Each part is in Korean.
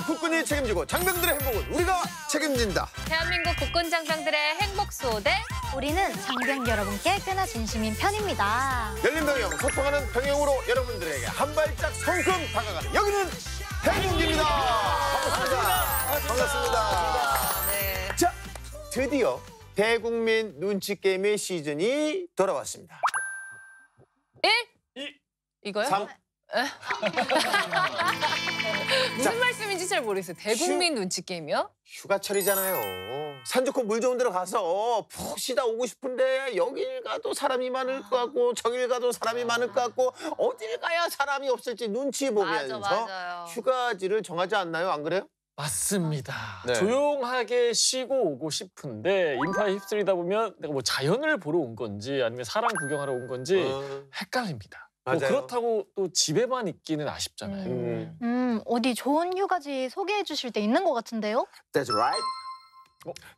국군이 책임지고 장병들의 행복은 우리가 책임진다. 대한민국 국군 장병들의 행복 수호대. 우리는 장병 여러분께 꽤나 진심인 편입니다. 열린 병영, 소통하는 병영으로 여러분들에게 한 발짝 성큼 다가가는 여기는 행복입니다. 반갑습니다. 반갑습니다. 네. 자, 드디어 대국민 눈치 게임의 시즌이 돌아왔습니다. 1? 이거요? 3. 무슨 말씀인지 잘 모르겠어요. 대국민 눈치 게임이요? 휴가철이잖아요. 산 좋고 물 좋은 데로 가서 푹 쉬다 오고 싶은데 여길 가도 사람이 많을 것 같고 저길 가도 사람이 많을 것 같고 어딜 가야 사람이 없을지 눈치 보면서 맞아요. 휴가지를 정하지 않나요? 안 그래요? 맞습니다. 네. 조용하게 쉬고 오고 싶은데 인파에 휩쓸리다 보면 내가 뭐 자연을 보러 온 건지 아니면 사람 구경하러 온 건지 헷갈립니다. 뭐 맞아요. 그렇다고 또 집에만 있기는 아쉽잖아요. 어디 좋은 휴가지 소개해 주실 때 있는 것 같은데요? That's right.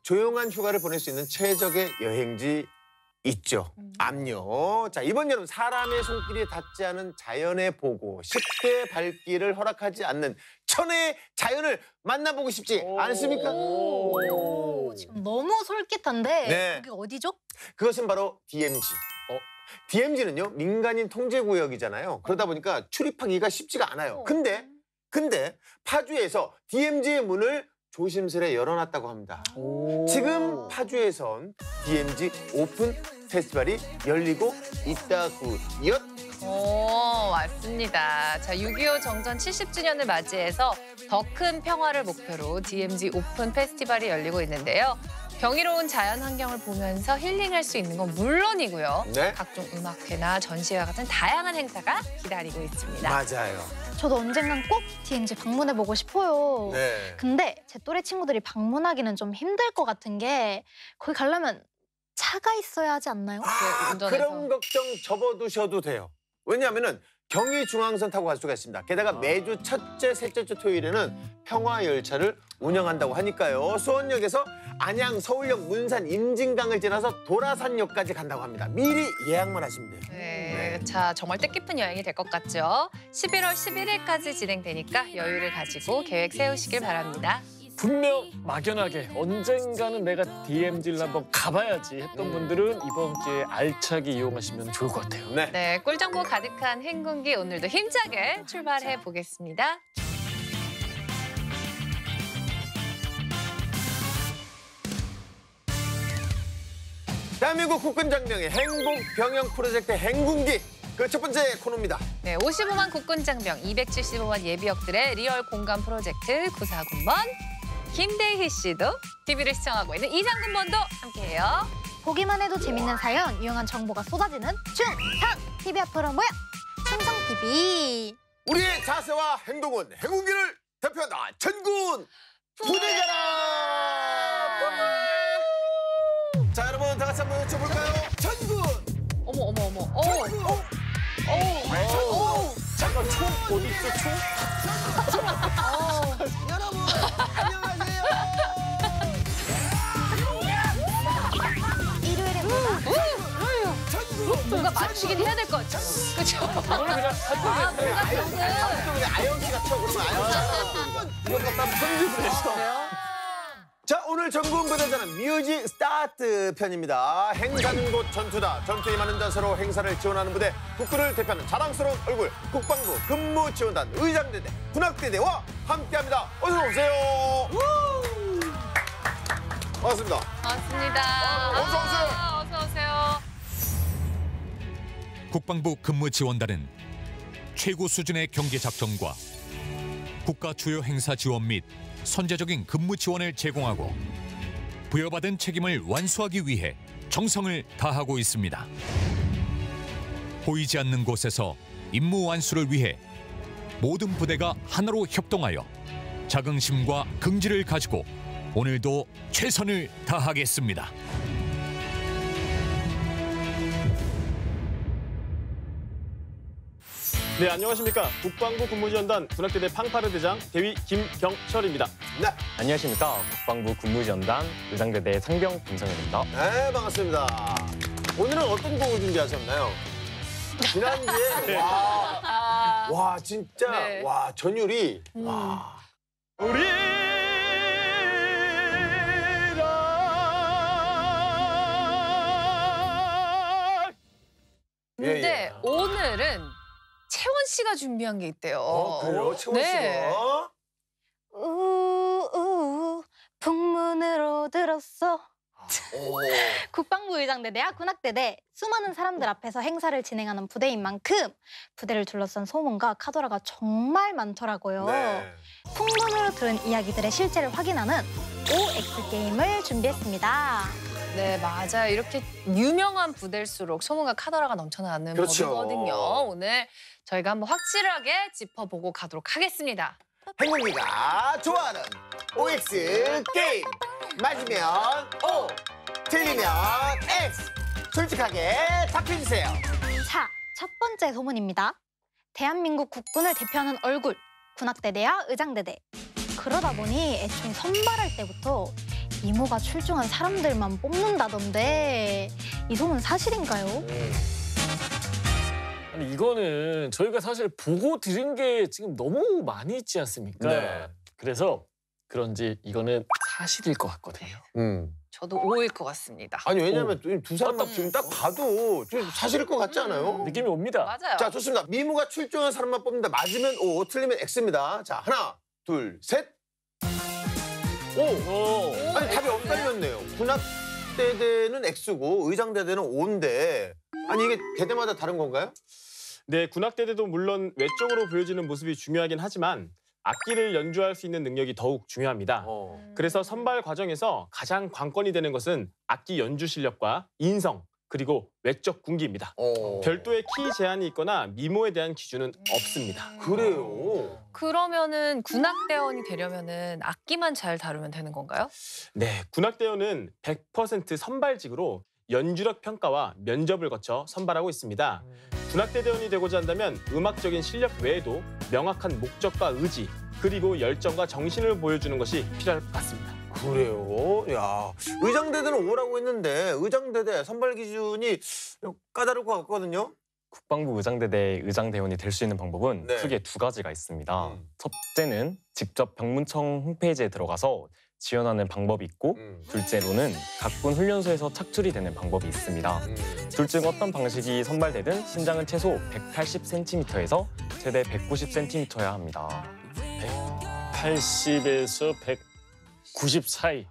조용한 휴가를 보낼 수 있는 최적의 여행지 있죠. 암요. 자, 이번 여름 사람의 손길이 닿지 않은 자연의 보고 쉽게 발길을 허락하지 않는 천혜의 자연을 만나보고 싶지 않습니까? 지금 너무 솔깃한데 네. 거기 어디죠? 그것은 바로 DMZ. DMZ는요, 민간인 통제구역이잖아요. 그러다 보니까 출입하기가 쉽지가 않아요. 근데 파주에서 DMZ의 문을 조심스레 열어놨다고 합니다. 지금 파주에선 DMZ 오픈 페스티벌이 열리고 있다고요. 오, 맞습니다. 자, 6.25 정전 70주년을 맞이해서 더 큰 평화를 목표로 DMZ 오픈 페스티벌이 열리고 있는데요. 경이로운 자연 환경을 보면서 힐링할 수 있는 건 물론이고요. 네. 각종 음악회나 전시회 같은 다양한 행사가 기다리고 있습니다. 맞아요. 저도 언젠간 꼭 DMZ 방문해보고 싶어요. 네. 근데 제 또래 친구들이 방문하기는 좀 힘들 것 같은 게 거기 가려면 차가 있어야 하지 않나요? 운전해서. 그런 걱정 접어두셔도 돼요. 왜냐하면은 경의중앙선 타고 갈 수가 있습니다. 게다가 매주 첫째, 셋째 주 토요일에는 평화열차를 운영한다고 하니까요. 수원역에서 안양, 서울역, 문산, 임진강을 지나서 도라산역까지 간다고 합니다. 미리 예약만 하시면 돼요. 네, 자 정말 뜻깊은 여행이 될 것 같죠? 11월 11일까지 진행되니까 여유를 가지고 계획 세우시길 바랍니다. 분명 막연하게 언젠가는 내가 DMZ를 한번 가봐야지 했던 분들은 이번 기회에 알차게 이용하시면 좋을 것 같아요. 네. 네, 꿀정보 가득한 행군기 오늘도 힘차게 출발해 보겠습니다. 대한민국 국군 장병의 행복 병영 프로젝트 행군기 그 첫 번째 코너입니다. 네, 55만 국군 장병, 275만 예비역들의 리얼 공감 프로젝트 구사군번 김대희 씨도 TV를 시청하고 있는 이상군번도 함께해요. 보기만 해도 재밌는 사연, 유용한 정보가 쏟아지는 충성! TV 앞으로 모여! 충성TV! 우리의 자세와 행동은 행군기를 대표한다. 전군 부대자라. 자, 여러분 다 같이 한번 외쳐볼까요? 전군. 어머 어머 어머. 오. 잠깐 총 어디 있어 총? 여러분 안녕하세요. 일요일입니다. 뭔가 맞추긴 해야 될 것 같죠? 그렇죠? 오늘 그냥 살짝 그냥 아영 씨가 쳐 그러면 아영 씨가 이걸 갖다 편집을 해서. 자, 오늘 전군 부대자는 뮤직 스타트 편입니다. 행사는 곧 전투다. 전투에 많은 자세로 행사를 지원하는 부대, 국군을 대표하는 자랑스러운 얼굴, 국방부 근무지원단 의장대대, 군악대대와 함께합니다. 어서 오세요. 반갑습니다. 반갑습니다. 어서 오세요. 어서 오세요. 국방부 근무지원단은 최고 수준의 경계 작전과 국가 주요 행사 지원 및 선제적인 근무 지원을 제공하고 부여받은 책임을 완수하기 위해 정성을 다하고 있습니다. 보이지 않는 곳에서 임무 완수를 위해 모든 부대가 하나로 협동하여 자긍심과 긍지를 가지고 오늘도 최선을 다하겠습니다. 네, 안녕하십니까. 국방부 근무지원단 군악대대 팡파르 대장 대위 김경철입니다. 네. 안녕하십니까. 국방부 군무지원단 의장대대 상병 김성현입니다. 네, 반갑습니다. 오늘은 어떤 곡을 준비하셨나요? 지난주에 와 진짜 네. 와 전율이 와 근데 오늘은 채원 씨가 준비한 게 있대요. 그래요? 채원 네. 씨가? 우우 북문으로 들었어. 국방부 의장대대와 군악대대 수많은 사람들 앞에서 행사를 진행하는 부대인 만큼 부대를 둘러싼 소문과 카더라가 정말 많더라고요. 네. 풍문으로 들은 이야기들의 실체를 확인하는 OX 게임을 준비했습니다. 네, 맞아요. 이렇게 유명한 부대일수록 소문과 카더라가 넘쳐나는 그렇죠. 법이거든요. 오늘 저희가 한번 확실하게 짚어보고 가도록 하겠습니다. 행운이가 좋아하는 OX 게임. 맞으면 O, 틀리면 X. 솔직하게 답해주세요. 자, 첫 번째 소문입니다. 대한민국 국군을 대표하는 얼굴, 군악대대와 의장대대. 그러다 보니 애초에 선발할 때부터 이모가 출중한 사람들만 뽑는다던데 이 소문 사실인가요? 아니 이거는 저희가 사실 보고 들은 게 지금 너무 많이 있지 않습니까? 네. 그래서 그런지 이거는 사실일 것 같거든요. 저도 O일 것 같습니다. 아니 왜냐면 두 사람 딱 지금 딱 봐도 좀 사실일 것 같지 않아요? 느낌이 옵니다. 맞아요. 자, 좋습니다. 미모가 출중한 사람만 뽑는다. 맞으면 O, 틀리면 X입니다. 자, 하나, 둘, 셋. O. 아니 답이 엇갈렸네요. 군악대대는 X고 의장대대는 O인데 아니 이게 대대마다 다른 건가요? 네, 군악대대도 물론 외적으로 보여지는 모습이 중요하긴 하지만 악기를 연주할 수 있는 능력이 더욱 중요합니다. 그래서 선발 과정에서 가장 관건이 되는 것은 악기 연주 실력과 인성, 그리고 외적 군기입니다. 별도의 키 제한이 있거나 미모에 대한 기준은 없습니다. 그래요. 그러면은 군악대원이 되려면은 악기만 잘 다루면 되는 건가요? 네, 군악대원은 100% 선발직으로 연주력 평가와 면접을 거쳐 선발하고 있습니다. 군악대대원이 되고자 한다면 음악적인 실력 외에도 명확한 목적과 의지, 그리고 열정과 정신을 보여주는 것이 필요할 것 같습니다. 그래요? 야, 의장대대는 O라고 했는데 의장대대 선발 기준이 까다로울 것 같거든요. 국방부 의장대대 의장대원이 될 수 있는 방법은 네. 크게 두 가지가 있습니다. 첫째는 직접 병문청 홈페이지에 들어가서 지원하는 방법이 있고 둘째로는 각군 훈련소에서 착출이 되는 방법이 있습니다. 둘 중 어떤 방식이 선발되든 신장은 최소 180cm에서 최대 190cm여야 합니다. 180에서 190 사이.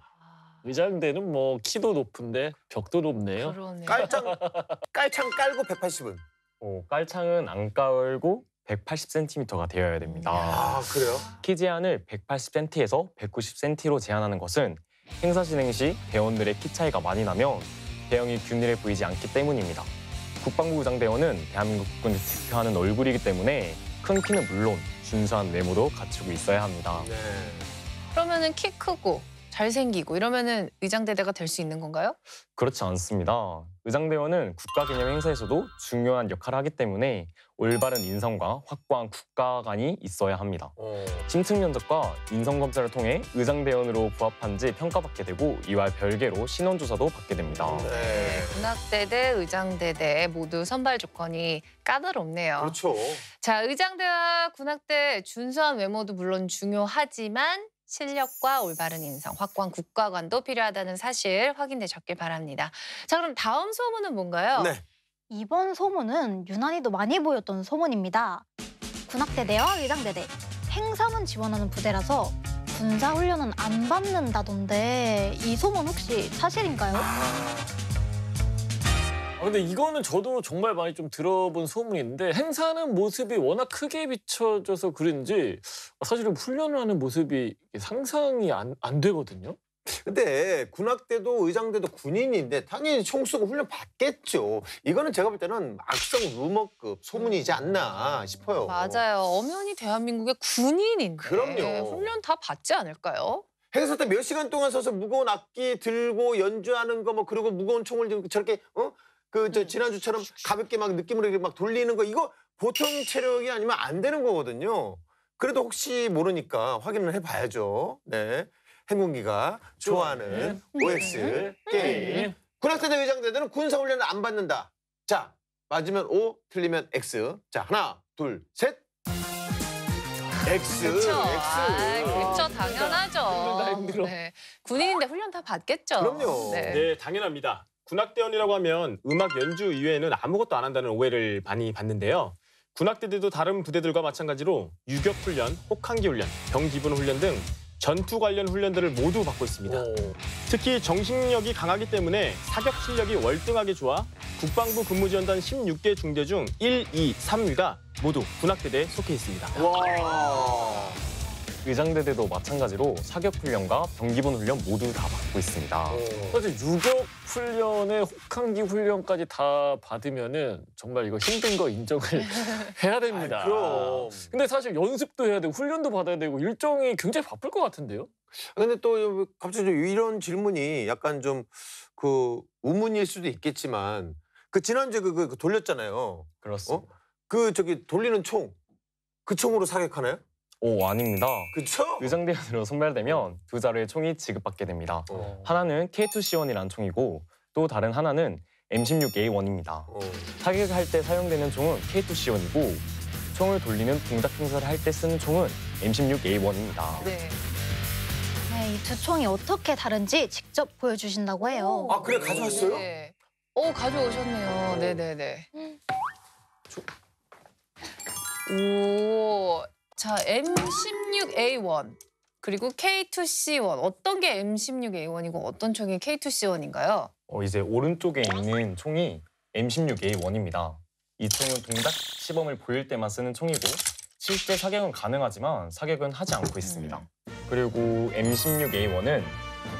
의장대는 뭐 키도 높은데 벽도 높네요. 그러네요. 깔창 깔고 180은. 깔창은 안 깔고 180cm가 되어야 됩니다. 아, 그래요? 키 제한을 180cm에서 190cm로 제한하는 것은 행사 진행 시 대원들의 키 차이가 많이 나면 대형이 균일해 보이지 않기 때문입니다. 국방부 의장대원은 대한민국 국군을 대표하는 얼굴이기 때문에 큰 키는 물론 준수한 외모도 갖추고 있어야 합니다. 네. 그러면은 키 크고 잘생기고 이러면은 의장대대가 될 수 있는 건가요? 그렇지 않습니다. 의장대원은 국가기념 행사에서도 중요한 역할을 하기 때문에 올바른 인성과 확고한 국가관이 있어야 합니다. 심층 면접과 인성 검사를 통해 의장대원으로 부합한지 평가받게 되고 이와 별개로 신원조사도 받게 됩니다. 네. 군악대대, 의장대대 모두 선발 조건이 까다롭네요. 그렇죠. 자, 의장대와 군악대 준수한 외모도 물론 중요하지만 실력과 올바른 인성, 확고한 국가관도 필요하다는 사실 확인되셨길 바랍니다. 자, 그럼 다음 소문은 뭔가요? 네. 이번 소문은 유난히도 많이 보였던 소문입니다. 군악대대와 의장대대, 행사만 지원하는 부대라서 군사훈련은 안 받는다던데 이 소문 혹시 사실인가요? 근데 이거는 저도 정말 많이 좀 들어본 소문인데 행사하는 모습이 워낙 크게 비춰져서 그런지 사실은 훈련을 하는 모습이 상상이 안 되거든요. 근데 군악대도 의장대도 군인인데 당연히 총 쏘고 훈련 받겠죠. 이거는 제가 볼 때는 막상 루머급 소문이지 않나 싶어요. 맞아요. 엄연히 대한민국의 군인인데 그럼요. 훈련 다 받지 않을까요? 행사 때 몇 시간 동안 서서 무거운 악기 들고 연주하는 거 뭐 그리고 무거운 총을 들고 저렇게 지난주처럼 가볍게 막 느낌으로 이렇게 막 돌리는 거 이거 보통 체력이 아니면 안 되는 거거든요. 그래도 혹시 모르니까 확인을 해봐야죠. 네. 행군기가 좋아하는 OX 게임. 군악대대 의장대대는 군사훈련을 안 받는다. 자, 맞으면 O, 틀리면 X. 자, 하나, 둘, 셋. X. 그렇죠. X. 그렇죠. 당연하죠. 훈련 다 힘들어. 네. 군인인데 훈련 다 받겠죠. 그럼요. 네. 네, 당연합니다. 군악대원이라고 하면 음악 연주 이외에는 아무것도 안 한다는 오해를 많이 받는데요. 군악대들도 다른 부대들과 마찬가지로 유격훈련, 혹한기 훈련, 병기분 훈련 등 전투 관련 훈련들을 모두 받고 있습니다. 특히 정신력이 강하기 때문에 사격 실력이 월등하게 좋아 국방부 근무지원단 16개 중대 중 1, 2, 3위가 모두 군악대대에 속해 있습니다. 와. 의장대대도 마찬가지로 사격 훈련과 병기본 훈련 모두 다 받고 있습니다. 사실 유격 훈련에 혹한기 훈련까지 다 받으면은 정말 이거 힘든 거 인정을 해야 됩니다. 그럼. 근데 사실 연습도 해야 되고 훈련도 받아야 되고 일정이 굉장히 바쁠 것 같은데요? 근데 또 갑자기 좀 이런 질문이 약간 좀 그 우문일 수도 있겠지만 그 지난주에 그 돌렸잖아요. 그렇습니다. 그 저기 돌리는 총. 그 총으로 사격하나요? 오, 아닙니다. 그쵸? 의장대원으로 선발되면 두 자루의 총이 지급받게 됩니다. 어. 하나는 K2C1이라는 총이고 또 다른 하나는 M16A1입니다. 사격할 때 사용되는 총은 K2C1이고 총을 돌리는 동작 행사를 할 때 쓰는 총은 M16A1입니다. 네. 네, 이 두 총이 어떻게 다른지 직접 보여주신다고 해요. 아, 그래 가져왔어요? 네. 오, 가져오셨네요. 네네네. 오, 자, M16A1 그리고 K2C1. 어떤 게 M16A1이고 어떤 총이 K2C1인가요? 이제 오른쪽에 있는 총이 M16A1입니다. 이 총은 동작 시범을 보일 때만 쓰는 총이고 실제 사격은 가능하지만 사격은 하지 않고 있습니다. 그리고 M16A1은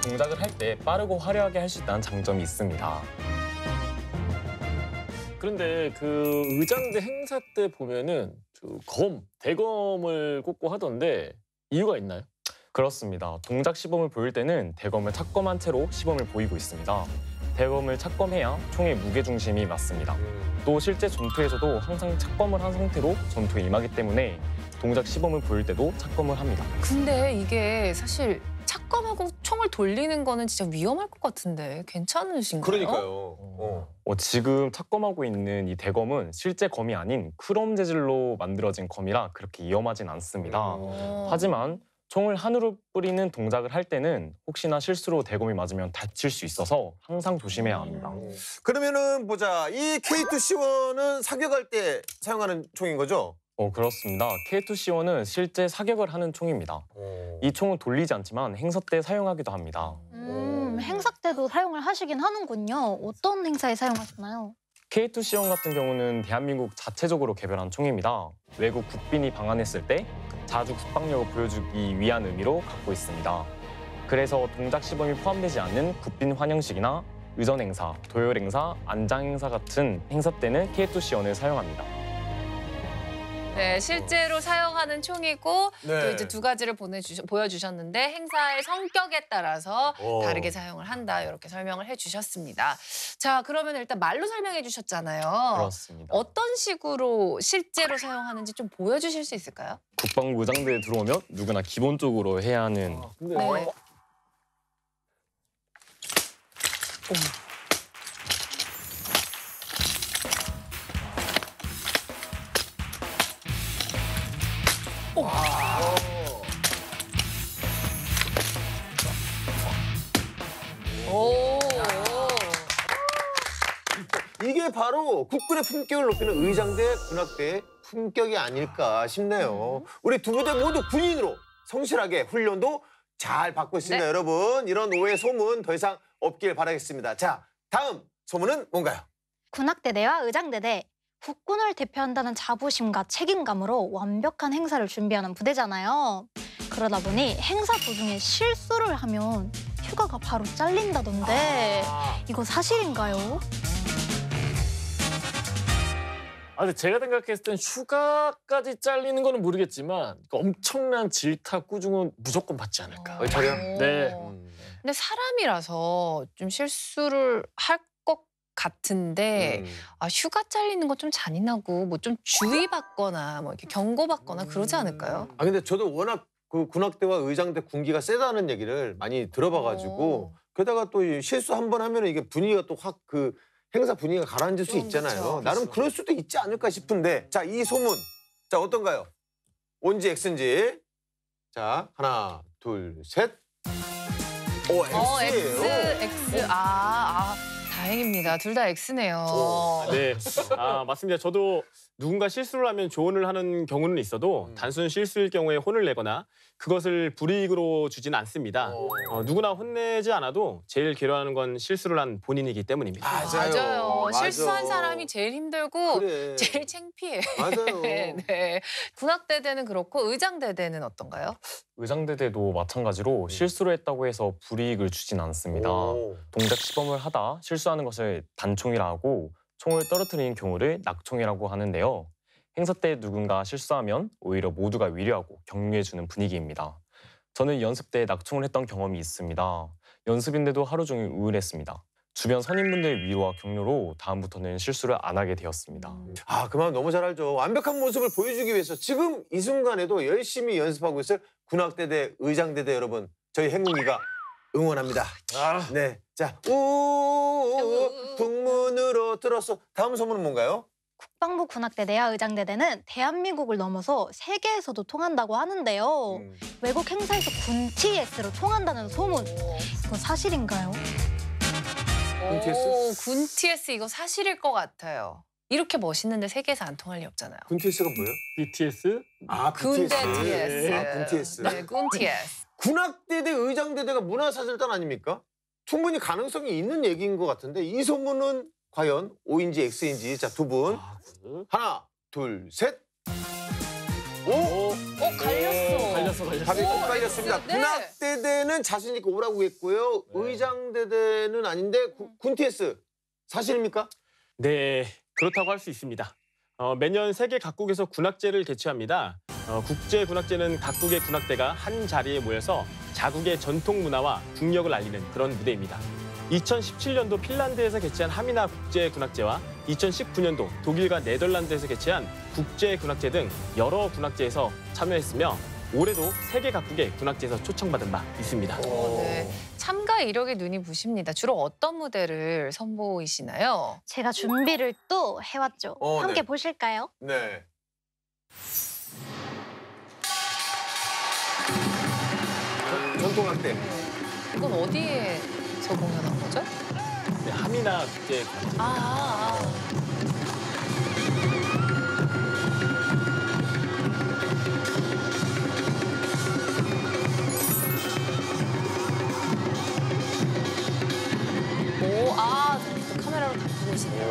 동작을 할 때 빠르고 화려하게 할 수 있다는 장점이 있습니다. 그런데 그 의장대 행사 때 보면은 대검을 꽂고 하던데 이유가 있나요? 그렇습니다. 동작 시범을 보일 때는 대검을 착검한 채로 시범을 보이고 있습니다. 대검을 착검해야 총의 무게중심이 맞습니다. 또 실제 전투에서도 항상 착검을 한 상태로 전투에 임하기 때문에 동작 시범을 보일 때도 착검을 합니다. 근데 이게 사실 착검하고 총을 돌리는 거는 진짜 위험할 것 같은데 괜찮으신가요? 그러니까요. 지금 착검하고 있는 이 대검은 실제 검이 아닌 크롬 재질로 만들어진 검이라 그렇게 위험하진 않습니다. 하지만 총을 하늘로 뿌리는 동작을 할 때는 혹시나 실수로 대검이 맞으면 다칠 수 있어서 항상 조심해야 합니다. 그러면은 보자. 이 K2C1은 사격할 때 사용하는 총인 거죠? 그렇습니다. K2C1은 실제 사격을 하는 총입니다. 이 총을 돌리지 않지만 행사 때 사용하기도 합니다. 행사 때도 사용을 하시긴 하는군요. 어떤 행사에 사용하시나요? K2C1 같은 경우는 대한민국 자체적으로 개발한 총입니다. 외국 국빈이 방한했을 때 자주 국방력을 보여주기 위한 의미로 갖고 있습니다. 그래서 동작 시범이 포함되지 않는 국빈 환영식이나 의전 행사, 도열 행사, 안장 행사 같은 행사 때는 K2C1을 사용합니다. 네, 실제로 사용하는 총이고 네. 또 이제 두 가지를 보여주셨는데 행사의 성격에 따라서 다르게 사용을 한다 이렇게 설명을 해주셨습니다. 자, 그러면 일단 말로 설명해 주셨잖아요. 그렇습니다. 어떤 식으로 실제로 사용하는지 좀 보여주실 수 있을까요? 국방부 의장대에 들어오면 누구나 기본적으로 해야 하는 근데 네. 오. 이게 바로 국군의 품격을 높이는 의장대, 군악대의 품격이 아닐까 싶네요. 우리 두 부대 모두 군인으로 성실하게 훈련도 잘 받고 있습니다, 네. 여러분. 이런 오해 소문 더 이상 없길 바라겠습니다. 자, 다음 소문은 뭔가요? 군악대대와 의장대대. 국군을 대표한다는 자부심과 책임감으로 완벽한 행사를 준비하는 부대잖아요. 그러다 보니 행사 도중에 실수를 하면 휴가가 바로 잘린다던데 이거 사실인가요? 근데 제가 생각했을 땐 휴가까지 잘리는 거는 모르겠지만 엄청난 질타 꾸중은 무조건 받지 않을까. 저요? 네. 근데 사람이라서 좀 실수를 할 것 같은데 휴가 잘리는 건 좀 잔인하고 뭐 좀 주의받거나 뭐 이렇게 경고받거나 그러지 않을까요? 근데 저도 워낙 그 군악대와 의장대 군기가 세다는 얘기를 많이 들어봐가지고 게다가 또 실수 한 번 하면 이게 분위기가 또 확 그 행사 분위기가 가라앉을 수 있잖아요. 그렇죠. 나름 그럴 수도 있지 않을까 싶은데 자, 이 소문 자 어떤가요? O인지 X인지. 자, 하나, 둘, 셋. 오, X예요. X. 다행입니다. 둘 다 X네요. 네, 맞습니다. 저도 누군가 실수를 하면 조언을 하는 경우는 있어도 단순 실수일 경우에 혼을 내거나 그것을 불이익으로 주지는 않습니다. 누구나 혼내지 않아도 제일 괴로워하는 건 실수를 한 본인이기 때문입니다. 맞아요. 맞아. 실수한 사람이 제일 힘들고 그래. 제일 창피해. 맞아요. 네. 군악대대는 그렇고 의장대대는 어떤가요? 의장대대도 마찬가지로 실수를 했다고 해서 불이익을 주진 않습니다. 오. 동작 시범을 하다 실수하는 것을 단총이라 하고 총을 떨어뜨리는 경우를 낙총이라고 하는데요. 행사 때 누군가 실수하면 오히려 모두가 위로하고 격려해주는 분위기입니다. 저는 연습 때 낙총을 했던 경험이 있습니다. 연습인데도 하루 종일 우울했습니다. 주변 선임분들 위로와 격려로 다음부터는 실수를 안 하게 되었습니다. 그 마음 너무 잘 알죠. 완벽한 모습을 보여주기 위해서 지금 이 순간에도 열심히 연습하고 있을 군악대대, 의장대대 여러분. 저희 행운이가 응원합니다. 네. 자, 우 북문으로 들었어. 다음 소문은 뭔가요? 국방부 군악대대와 의장대대는 대한민국을 넘어서 세계에서도 통한다고 하는데요. 외국 행사에서 군 TS로 통한다는 소문. 그건 사실인가요? 군 TS? 군 TS 이거 사실일 것 같아요. 이렇게 멋있는데 세계에서 안 통할 리 없잖아요. 군 TS가 뭐예요? BTS? 군대 BTS. TS. 군 TS. 네, 군 TS. 군악대대, 의장대대가 문화사절단 아닙니까? 충분히 가능성이 있는 얘기인 것 같은데 이 소문은 과연 O인지 X인지. 자, 두 분. 하나, 둘, 셋. 오! 갈렸어. 답이 꼭 갈렸습니다. 네. 군악대대는 자신 있게 오라고 했고요. 의장대대는 아닌데 군 TS 사실입니까? 네, 그렇다고 할 수 있습니다. 매년 세계 각국에서 군악제를 개최합니다. 국제군악제는 각국의 군악대가 한 자리에 모여서 자국의 전통 문화와 국력을 알리는 그런 무대입니다. 2017년도 핀란드에서 개최한 하미나 국제군악제와 2019년도 독일과 네덜란드에서 개최한 국제군악제 등 여러 군악제에서 참여했으며 올해도 세계 각국의 군악제에서 초청받은 바 있습니다. 네. 참가 이력에 눈이 부십니다. 주로 어떤 무대를 선보이시나요? 제가 준비를 또 해왔죠. 함께 네. 보실까요? 네. 전통악대. 이건 어디에서 공연한 거죠? 네, 하미나 국제군악제. 또 카메라로 다 보고 계시네요.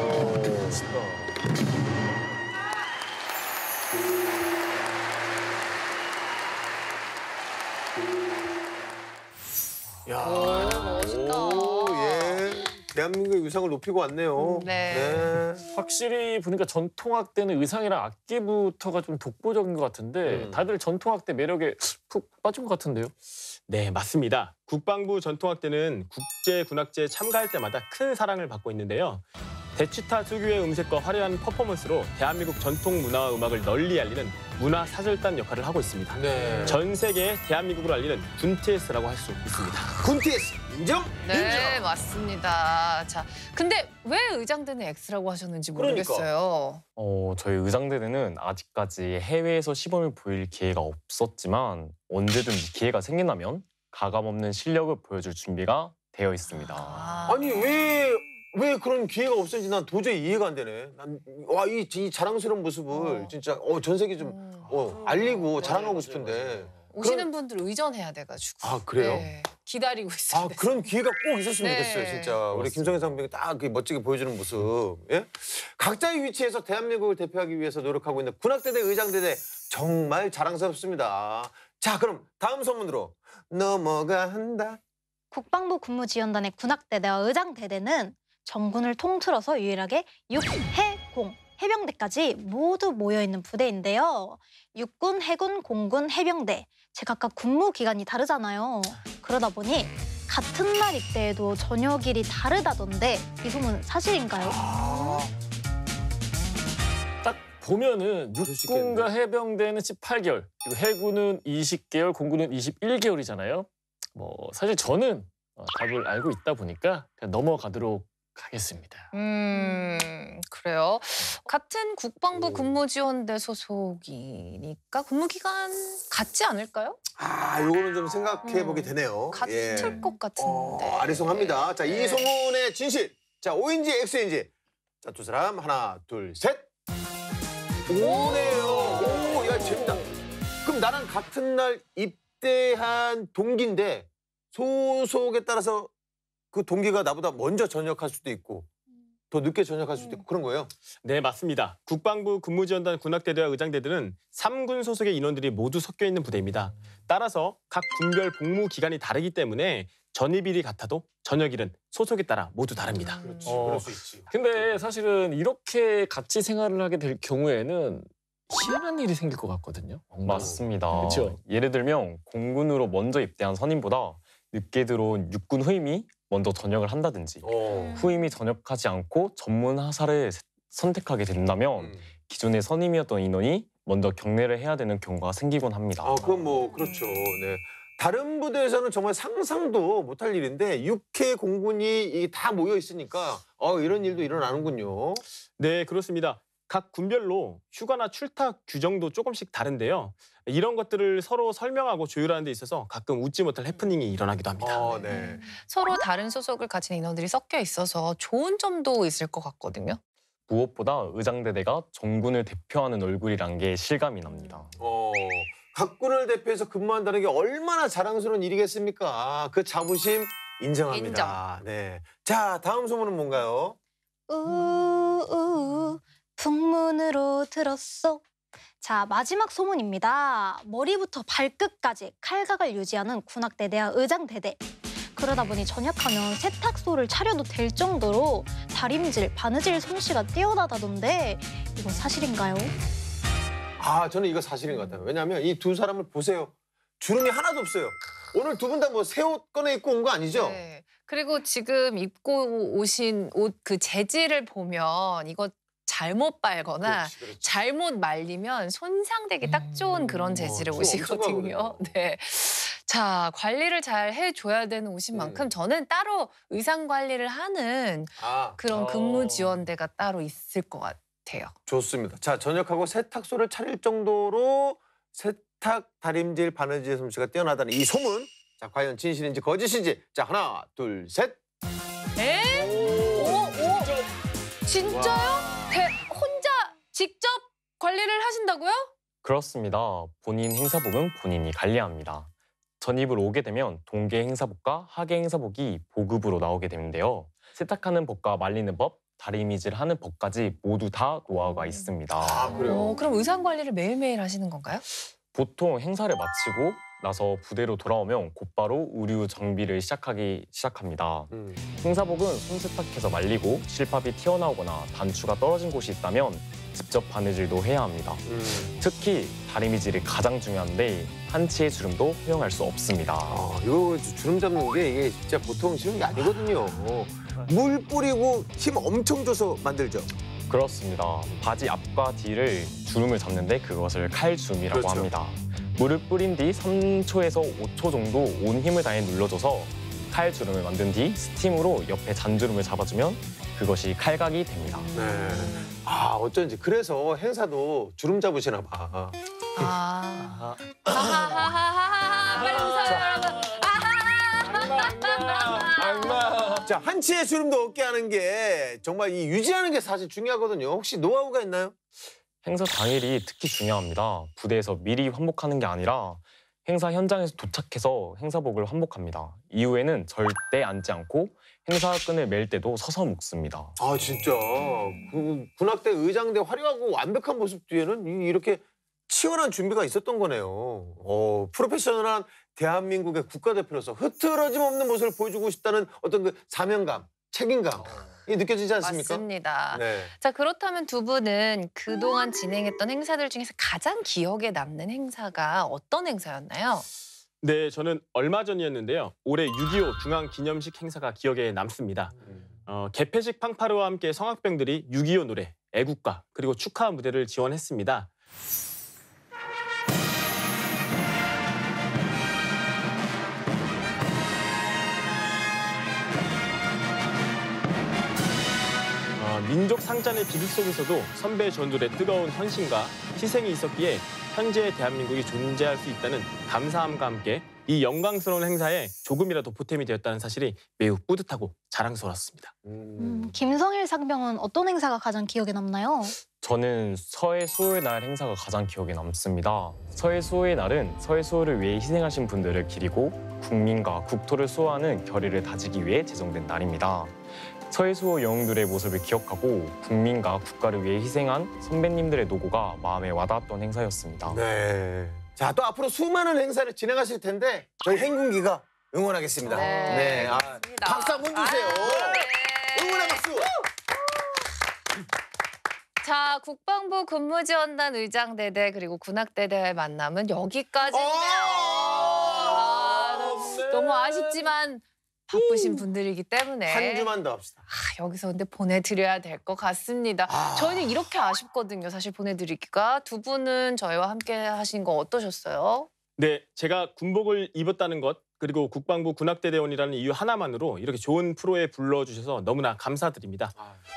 야, 멋있다. 오, 예. 대한민국의 위상을 높이고 왔네요. 네. 확실히 보니까 전통악대는 의상이랑 악기부터가 좀 독보적인 것 같은데 다들 전통악대 매력에 푹 빠진 것 같은데요? 네, 맞습니다. 국방부 전통악대는 국제군악제에 참가할 때마다 큰 사랑을 받고 있는데요. 대치타 특유의 음색과 화려한 퍼포먼스로 대한민국 전통 문화와 음악을 널리 알리는 문화 사절단 역할을 하고 있습니다. 네. 전 세계에 대한민국을 알리는 군 TS라고 할 수 있습니다. 군 TS 인정? 네, 맞습니다. 자, 근데 왜 의장대는 X라고 하셨는지 모르겠어요. 저희 의장대대는 아직까지 해외에서 시범을 보일 기회가 없었지만 언제든지 기회가 생긴다면 가감없는 실력을 보여줄 준비가 되어 있습니다. 아니 왜 그런 기회가 없었는지 난 도저히 이해가 안 되네. 이 자랑스러운 모습을 진짜 전 세계 좀 알리고 자랑하고 싶은데. 오시는 분들 의전해야 돼가지고. 아, 그래요? 네, 기다리고 있어요. 그런 기회가 꼭 있었으면 네. 좋겠어요, 진짜. 우리 김성현 상병이 딱 멋지게 보여주는 모습. 예? 각자의 위치에서 대한민국을 대표하기 위해서 노력하고 있는 군악대대, 의장대대 정말 자랑스럽습니다. 자, 그럼 다음 소문으로 넘어간다. 국방부 군무지원단의 군악대대와 의장대대는 전군을 통틀어서 유일하게 육해공 해병대까지 모두 모여있는 부대인데요. 육군, 해군, 공군, 해병대 제각각 근무 기간이 다르잖아요. 그러다 보니 같은 날 입대에도 저녁일이 다르다던데 이 소문 사실인가요? 딱 보면은 육군과 해병대는 18개월, 그리고 해군은 20개월, 공군은 21개월이잖아요. 뭐 사실 저는 답을 알고 있다 보니까 그냥 넘어가도록 가겠습니다. 그래요. 같은 국방부 근무지원대 소속이니까 근무기간 같지 않을까요? 아, 요거는 좀 생각해 보게 되네요. 같을 것 같은데. 아리송합니다. 자, 이 소문의 진실. 자, O인지 X인지. 자, 두 사람 하나, 둘, 셋. O네요. 오, 야, 재밌다. 그럼 나랑 같은 날 입대한 동기인데 소속에 따라서 그 동기가 나보다 먼저 전역할 수도 있고 더 늦게 전역할 수도 있고 그런 거예요? 네, 맞습니다. 국방부 근무지원단 군악대대와 의장대들은 3군 소속의 인원들이 모두 섞여 있는 부대입니다. 따라서 각 군별 복무 기간이 다르기 때문에 전입일이 같아도 전역일은 소속에 따라 모두 다릅니다. 그렇지, 그럴 수 있지. 근데 사실은 이렇게 같이 생활을 하게 될 경우에는 희한한 일이 생길 것 같거든요. 맞습니다. 그렇죠. 예를 들면 공군으로 먼저 입대한 선임보다 늦게 들어온 육군 후임이 먼저 전역을 한다든지 후임이 전역하지 않고 전문 하사를 선택하게 된다면 기존의 선임이었던 인원이 먼저 경례를 해야 되는 경우가 생기곤 합니다. 그건 뭐 그렇죠. 네. 다른 부대에서는 정말 상상도 못할 일인데 육해 공군이 다 모여 있으니까 이런 일도 일어나는군요. 네, 그렇습니다. 각 군별로 휴가나 출탁 규정도 조금씩 다른데요. 이런 것들을 서로 설명하고 조율하는 데 있어서 가끔 웃지 못할 해프닝이 일어나기도 합니다. 네. 서로 다른 소속을 가진 인원들이 섞여 있어서 좋은 점도 있을 것 같거든요. 무엇보다 의장대대가 전군을 대표하는 얼굴이란 게 실감이 납니다. 각 군을 대표해서 근무한다는 게 얼마나 자랑스러운 일이겠습니까? 그 자부심 인정합니다. 네. 자, 다음 소문은 뭔가요? 북문으로 들었어. 자, 마지막 소문입니다. 머리부터 발끝까지 칼각을 유지하는 군악대대와 의장대대. 그러다 보니 전역하면 세탁소를 차려도 될 정도로 다림질, 바느질 솜씨가 뛰어나다던데 이거 사실인가요? 저는 이거 사실인 것 같아요. 왜냐하면 이 두 사람을 보세요. 주름이 하나도 없어요. 오늘 두 분 다 뭐 새 옷 꺼내 입고 온 거 아니죠? 네. 그리고 지금 입고 오신 옷 그 재질을 보면 이거 잘못 빨거나 그렇지. 잘못 말리면 손상되기 딱 좋은 그런 재질의 옷이거든요. 네. 자, 관리를 잘 해줘야 되는 옷인 만큼 저는 따로 의상 관리를 하는 그런 근무 지원대가 따로 있을 것 같아요. 좋습니다. 자, 전역하고 세탁소를 차릴 정도로 세탁, 다림질, 바느질 솜씨가 뛰어나다는 이 소문. 자, 과연 진실인지 거짓인지. 자, 하나, 둘, 셋. 진짜요? 혼자 직접 관리를 하신다고요? 그렇습니다. 본인 행사복은 본인이 관리합니다. 전입을 오게 되면 동계 행사복과 하계 행사복이 보급으로 나오게 되는데요. 세탁하는 법과 말리는 법, 다리미질 하는 법까지 모두 다 노하우가 있습니다. 그래요? 그럼 의상 관리를 매일매일 하시는 건가요? 보통 행사를 마치고 나서 부대로 돌아오면 곧바로 의류 정비를 시작합니다. 행사복은 손세탁해서 말리고 실밥이 튀어나오거나 단추가 떨어진 곳이 있다면 직접 바느질도 해야 합니다. 특히 다리미질이 가장 중요한데 한치의 주름도 허용할 수 없습니다. 이거 주름 잡는 게 이게 진짜 보통 쉬운 게 아니거든요. 물 뿌리고 힘 엄청 줘서 만들죠. 그렇습니다. 바지 앞과 뒤를 주름을 잡는데 그것을 칼주름이라고 합니다. 물을 뿌린 뒤 3초에서 5초 정도 온 힘을 다해 눌러줘서 칼주름을 만든 뒤 스팀으로 옆에 잔주름을 잡아주면 그것이 칼각이 됩니다. 네. 어쩐지 그래서 행사도 주름 잡으시나 봐. 빨리 웃어요, 여러분. 자, 한치의 주름도 없게 하는 게 정말 이 유지하는 게 사실 중요하거든요. 혹시 노하우가 있나요? 행사 당일이 특히 중요합니다. 부대에서 미리 환복하는 게 아니라 행사 현장에서 도착해서 행사복을 환복합니다. 이후에는 절대 앉지 않고 행사끈을 맬 때도 서서 묶습니다. 진짜. 그 군악대 의장대 화려하고 완벽한 모습 뒤에는 이렇게 치열한 준비가 있었던 거네요. 프로페셔널한 대한민국의 국가대표로서 흐트러짐 없는 모습을 보여주고 싶다는 어떤 그 사명감, 책임감 이 느껴지지 않습니까? 맞습니다. 네. 자, 그렇다면 두 분은 그동안 진행했던 행사들 중에서 가장 기억에 남는 행사가 어떤 행사였나요? 네, 저는 얼마 전이었는데요. 올해 6.25 중앙기념식 행사가 기억에 남습니다. 개폐식 팡파르와 함께 성악병들이 6.25 노래, 애국가, 그리고 축하 무대를 지원했습니다. 민족 상잔의 비극 속에서도 선배 전술의 뜨거운 헌신과 희생이 있었기에 현재 대한민국이 존재할 수 있다는 감사함과 함께 이 영광스러운 행사에 조금이라도 보탬이 되었다는 사실이 매우 뿌듯하고 자랑스러웠습니다. 김성일 상병은 어떤 행사가 가장 기억에 남나요? 저는 서해 수호의 날 행사가 가장 기억에 남습니다. 서해 수호의 날은 서해 수호를 위해 희생하신 분들을 기리고 국민과 국토를 수호하는 결의를 다지기 위해 제정된 날입니다. 서해 수호 영웅들의 모습을 기억하고 국민과 국가를 위해 희생한 선배님들의 노고가 마음에 와닿았던 행사였습니다. 네. 자, 또 앞으로 수많은 행사를 진행하실 텐데 저희 행군기가 응원하겠습니다. 네. 박수 한번 주세요. 네. 응원의 박수. 자, 국방부 근무지원단 의장대대 그리고 군악대대의 만남은 여기까지인데요. 너무 아쉽지만 바쁘신 분들이기 때문에 한 주만 더 합시다. 여기서 근데 보내드려야 될 것 같습니다. 저희는 이렇게 아쉽거든요. 사실 보내드리기가. 두 분은 저희와 함께 하신 거 어떠셨어요? 네, 제가 군복을 입었다는 것 그리고 국방부 군악대대원이라는 이유 하나만으로 이렇게 좋은 프로에 불러주셔서 너무나 감사드립니다.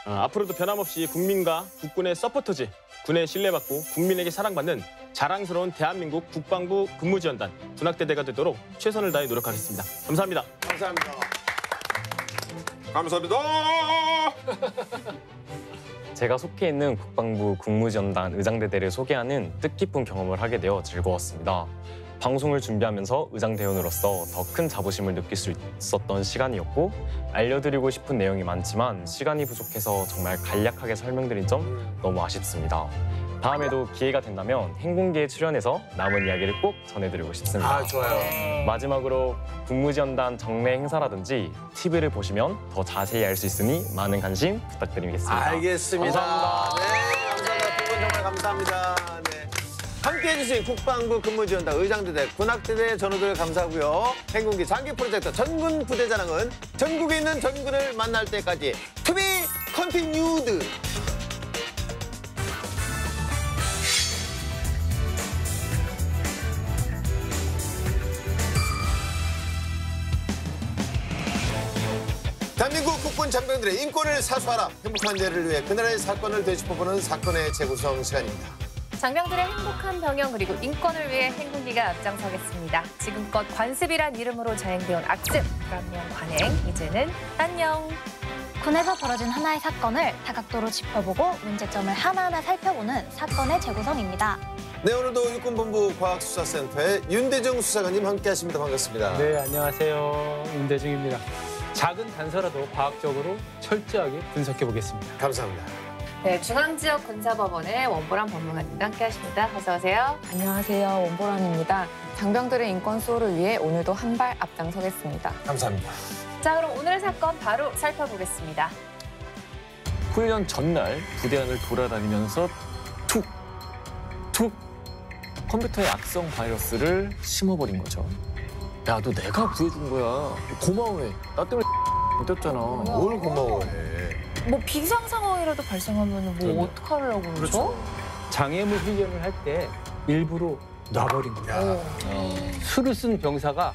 앞으로도 변함없이 국민과 국군의 서포터즈, 군의 신뢰받고 국민에게 사랑받는 자랑스러운 대한민국 국방부 근무지원단 군악대대가 되도록 최선을 다해 노력하겠습니다. 감사합니다. 감사합니다. 감사합니다. 제가 속해 있는 국방부 국무지원단 의장대대를 소개하는 뜻깊은 경험을 하게 되어 즐거웠습니다. 방송을 준비하면서 의장대원으로서 더 큰 자부심을 느낄 수 있었던 시간이었고 알려드리고 싶은 내용이 많지만 시간이 부족해서 정말 간략하게 설명드린 점 너무 아쉽습니다. 다음에도 기회가 된다면 행군기에 출연해서 남은 이야기를 꼭 전해드리고 싶습니다. 좋아요. 마지막으로 국무지원단 정례 행사라든지 TV를 보시면 더 자세히 알 수 있으니 많은 관심 부탁드리겠습니다. 알겠습니다. 감사합니다. 네, 감사합니다. 두 분 정말 감사합니다. 네. 함께해 주신 국방부 근무지원단 의장대대 군악대대 전우들 감사하고요. 행군기 장기 프로젝트 전군 부대자랑은 전국에 있는 전군을 만날 때까지 To be continued. 대한민국 국군 장병들의 인권을 사수하라. 행복한 대를 위해 그날의 사건을 되짚어보는 사건의 재구성 시간입니다. 장병들의 행복한 병영 그리고 인권을 위해 행군기가 앞장서겠습니다. 지금껏 관습이란 이름으로 자행되어온 악습, 그럼요 관행, 이제는 안녕. 군에서 벌어진 하나의 사건을 다각도로 짚어보고 문제점을 하나하나 살펴보는 사건의 재구성입니다. 네, 오늘도 육군본부 과학수사센터의 윤대중 수사관님 함께하십니다. 반갑습니다. 네, 안녕하세요. 윤대중입니다. 작은 단서라도 과학적으로 철저하게 분석해 보겠습니다. 감사합니다. 네, 중앙지역 군사법원의 원보람 법무관님과 함께하십니다. 어서 오세요. 안녕하세요. 원보람입니다. 장병들의 인권 수호를 위해 오늘도 한 발 앞장서겠습니다. 감사합니다. 자, 그럼 오늘 사건 바로 살펴보겠습니다. 훈련 전날 부대 안을 돌아다니면서 툭 컴퓨터에 악성 바이러스를 심어버린 거죠. 야, 너 내가 구해준 거야. 고마워해. 나 때문에 뛰었잖아. 뭘 고마워해. 뭐 비상 상황이라도 발생하면 뭐 어떡하려고 그러죠? 장애물 훈련을 할 때 일부러 놔버린 거예요. 수를 쓴 병사가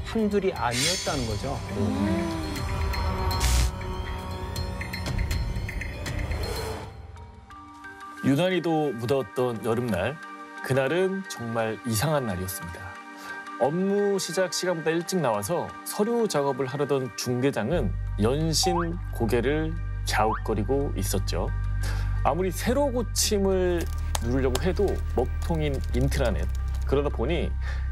한둘이 아니었다는 거죠. 유난히도 무더웠던 여름날, 그날은 정말 이상한 날이었습니다. 업무 시작 시간보다 일찍 나와서 서류 작업을 하려던 중대장은 연신 고개를 갸웃거리고 있었죠. 아무리 세로 고침을 누르려고 해도 먹통인 인트라넷. 그러다 보니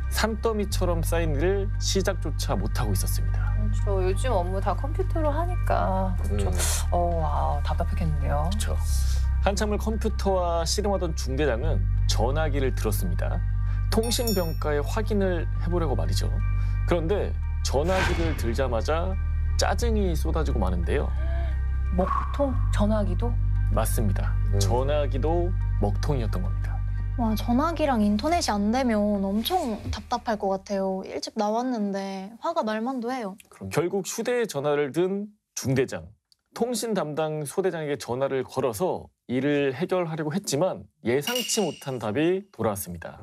산더미처럼 쌓인 일을 시작조차 못하고 있었습니다. 그렇죠. 요즘 업무 다 컴퓨터로 하니까. 그렇죠. 답답했겠는데요. 그렇죠. 한참을 컴퓨터와 씨름하던 중대장은 전화기를 들었습니다. 통신병가에 확인을 해보려고 말이죠. 그런데 전화기를 들자마자 짜증이 쏟아지고 마는데요. 먹통 전화기도? 맞습니다. 전화기도 먹통이었던 겁니다. 와, 전화기랑 인터넷이 안 되면 엄청 답답할 것 같아요. 일찍 나왔는데 화가 날 만도 해요. 결국 휴대전화를 든 중대장, 통신 담당 소대장에게 전화를 걸어서 일을 해결하려고 했지만 예상치 못한 답이 돌아왔습니다.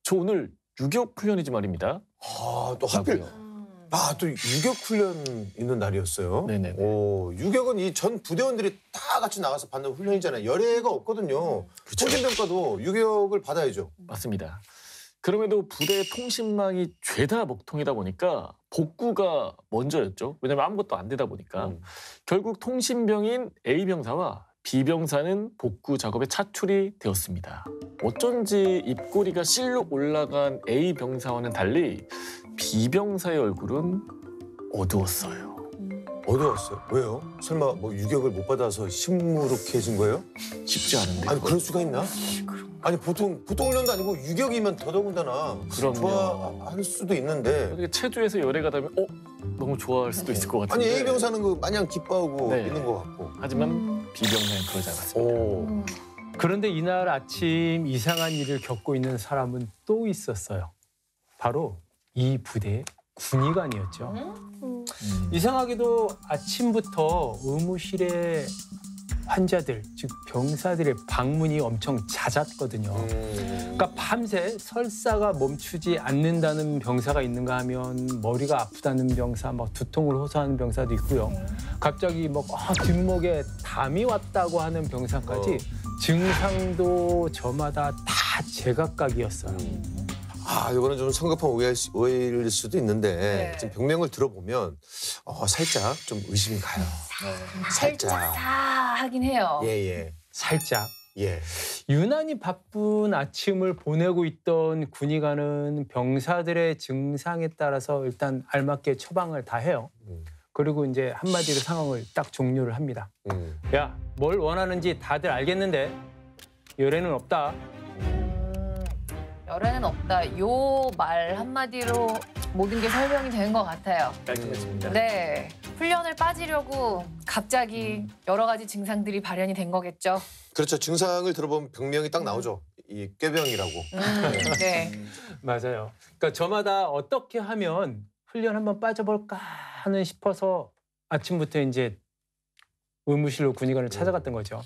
저 오늘 6.25 훈련이지 말입니다. 또 하필. 아, 또 유격 훈련 있는 날이었어요. 네네. 오, 유격은 이 전 부대원들이 다 같이 나가서 받는 훈련이잖아요. 열애가 없거든요. 통신병과도 유격을 받아야죠. 맞습니다. 그럼에도 부대 통신망이 죄다 먹통이다 보니까 복구가 먼저였죠. 왜냐면 아무것도 안 되다 보니까. 결국 통신병인 A병사와 B병사는 복구 작업에 차출이 되었습니다. 어쩐지 입꼬리가 실룩 올라간 A병사와는 달리 B병사의 얼굴은 어두웠어요. 어두웠어요. 왜요? 설마 뭐 유격을 못 받아서 시무룩해진 거예요? 쉽지 않은데. 아니 그럴 수가 있나? 아니 보통 훈련도 아니고 유격이면 더더군다나 그럼요. 좋아할 수도 있는데. 어떻게 체조에서 열애가 닿으면 너무 좋아할 수도 있을 것 아니 같은데. A병사는 그 마냥 기뻐하고 네. 있는 것 같고. 하지만 B병사는 그러지 않았습니다. 오. 그런데 이날 아침 이상한 일을 겪고 있는 사람은 또 있었어요. 바로 이 부대의 군의관이었죠. 이상하게도 아침부터 의무실에 환자들, 즉 병사들의 방문이 엄청 잦았거든요. 그러니까 밤새 설사가 멈추지 않는다는 병사가 있는가 하면 머리가 아프다는 병사, 막 두통을 호소하는 병사도 있고요. 갑자기 막 뒷목에 담이 왔다고 하는 병사까지 증상도 저마다 다 제각각이었어요. 아, 이거는 좀 성급한 오해일 수도 있는데 네. 지금 병명을 들어보면 살짝 좀 의심이 가요. 살짝 하긴 해요. 예. 살짝. 예. 유난히 바쁜 아침을 보내고 있던 군의관은 병사들의 증상에 따라서 일단 알맞게 처방을 다 해요. 그리고 이제 한마디로 상황을 딱 종료를 합니다. 야, 뭘 원하는지 다들 알겠는데 열애는 없다. 열애는 없다. 요 말 한마디로 모든 게 설명이 되는 것 같아요. 깔끔했습니다. 네. 훈련을 빠지려고 갑자기 여러 가지 증상들이 발현이 된 거겠죠. 그렇죠. 증상을 들어보면 병명이 딱 나오죠. 이 꾀병이라고. 네. 맞아요. 그러니까 저마다 어떻게 하면 훈련 한번 빠져볼까 하는 싶어서 아침부터 이제 의무실로 군의관을 찾아갔던 거죠.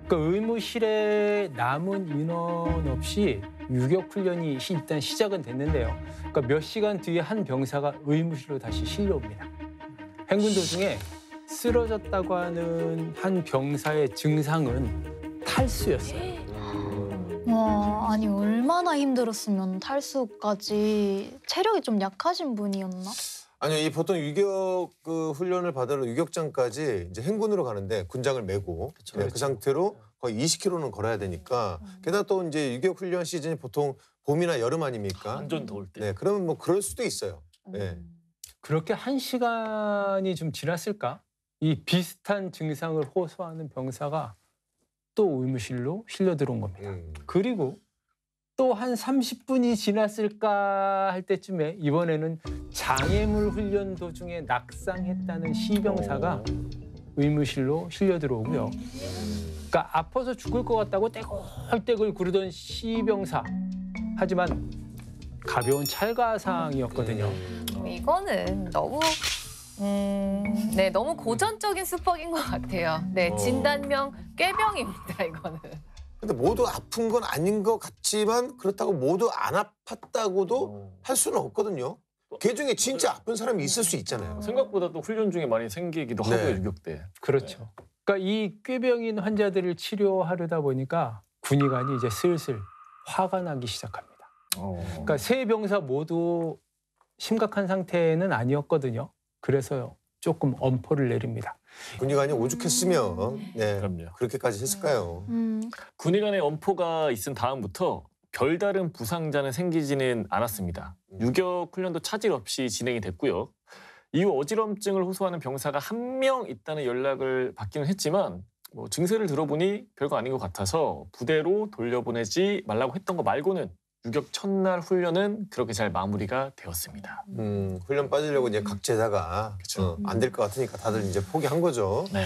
그 의무실에 남은 인원 없이 유격 훈련이 일단 시작은 됐는데요. 그러니까 몇 시간 뒤에 한 병사가 의무실로 다시 실려옵니다. 행군 도중에 쓰러졌다고 하는 한 병사의 증상은 탈수였어요. 와, 아니 얼마나 힘들었으면 탈수까지. 체력이 좀 약하신 분이었나? 아니요, 이 보통 유격 그 훈련을 받으러 유격장까지 이제 행군으로 가는데 군장을 메고 그 상태로 거의 20km는 걸어야 되니까 게다가 또 이제 유격 훈련 시즌이 보통 봄이나 여름 아닙니까? 완전 더울 때. 네, 그러면 뭐 그럴 수도 있어요. 네. 그렇게 1시간이 좀 지났을까? 이 비슷한 증상을 호소하는 병사가 또 의무실로 실려 들어온 겁니다. 그리고 또 한 30분이 지났을까 할 때쯤에 이번에는 장애물 훈련 도중에 낙상했다는 시병사가 의무실로 실려 들어오고요. 그러니까 아파서 죽을 것 같다고 떼굴떼굴 구르던 시병사. 하지만 가벼운 찰가상이었거든요. 이거는 너무 너무 고전적인 수법인 것 같아요. 네, 진단명 꾀병입니다, 이거는. 근데 모두 아픈 건 아닌 것 같지만 그렇다고 모두 안 아팠다고도 할 수는 없거든요. 그 중에 진짜 아픈 사람이 있을 수 있잖아요. 생각보다 또 훈련 중에 많이 생기기도 네. 하고요, 유격 때. 그렇죠. 그러니까 이 꾀병인 환자들을 치료하려다 보니까 군의관이 이제 슬슬 화가 나기 시작합니다. 그러니까 세 병사 모두 심각한 상태는 아니었거든요. 그래서요, 조금 엄포를 내립니다. 군의관이 오죽했으면 네, 그럼요. 그렇게까지 했을까요? 군의관의 엄포가 있은 다음부터 별다른 부상자는 생기지는 않았습니다. 유격 훈련도 차질 없이 진행이 됐고요. 이후 어지럼증을 호소하는 병사가 한 명 있다는 연락을 받기는 했지만 뭐 증세를 들어보니 별거 아닌 것 같아서 부대로 돌려보내지 말라고 했던 거 말고는 유격 첫날 훈련은 그렇게 잘 마무리가 되었습니다. 훈련 빠지려고 이제 각제다가 안 될 것 같으니까 다들 이제 포기한 거죠. 네.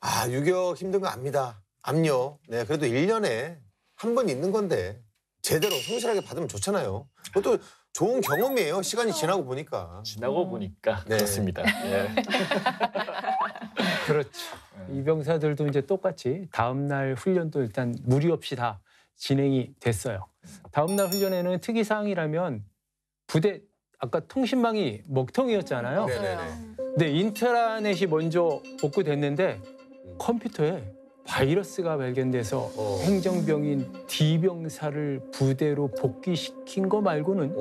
아, 유격 힘든 거 압니다. 압요. 네, 그래도 1년에 한 번 있는 건데 제대로 성실하게 받으면 좋잖아요. 그것도 좋은 경험이에요. 시간이 지나고 보니까. 지나고 보니까 네. 그렇습니다. 네. 그렇죠. 이 병사들도 이제 똑같이 다음 날 훈련도 일단 무리 없이 다 진행이 됐어요. 다음 날 훈련에는 특이사항이라면 부대 아까 통신망이 먹통이었잖아요. 근데 인트라넷이 먼저 복구됐는데 컴퓨터에 바이러스가 발견돼서 행정병인 D병사를 부대로 복귀시킨 거 말고는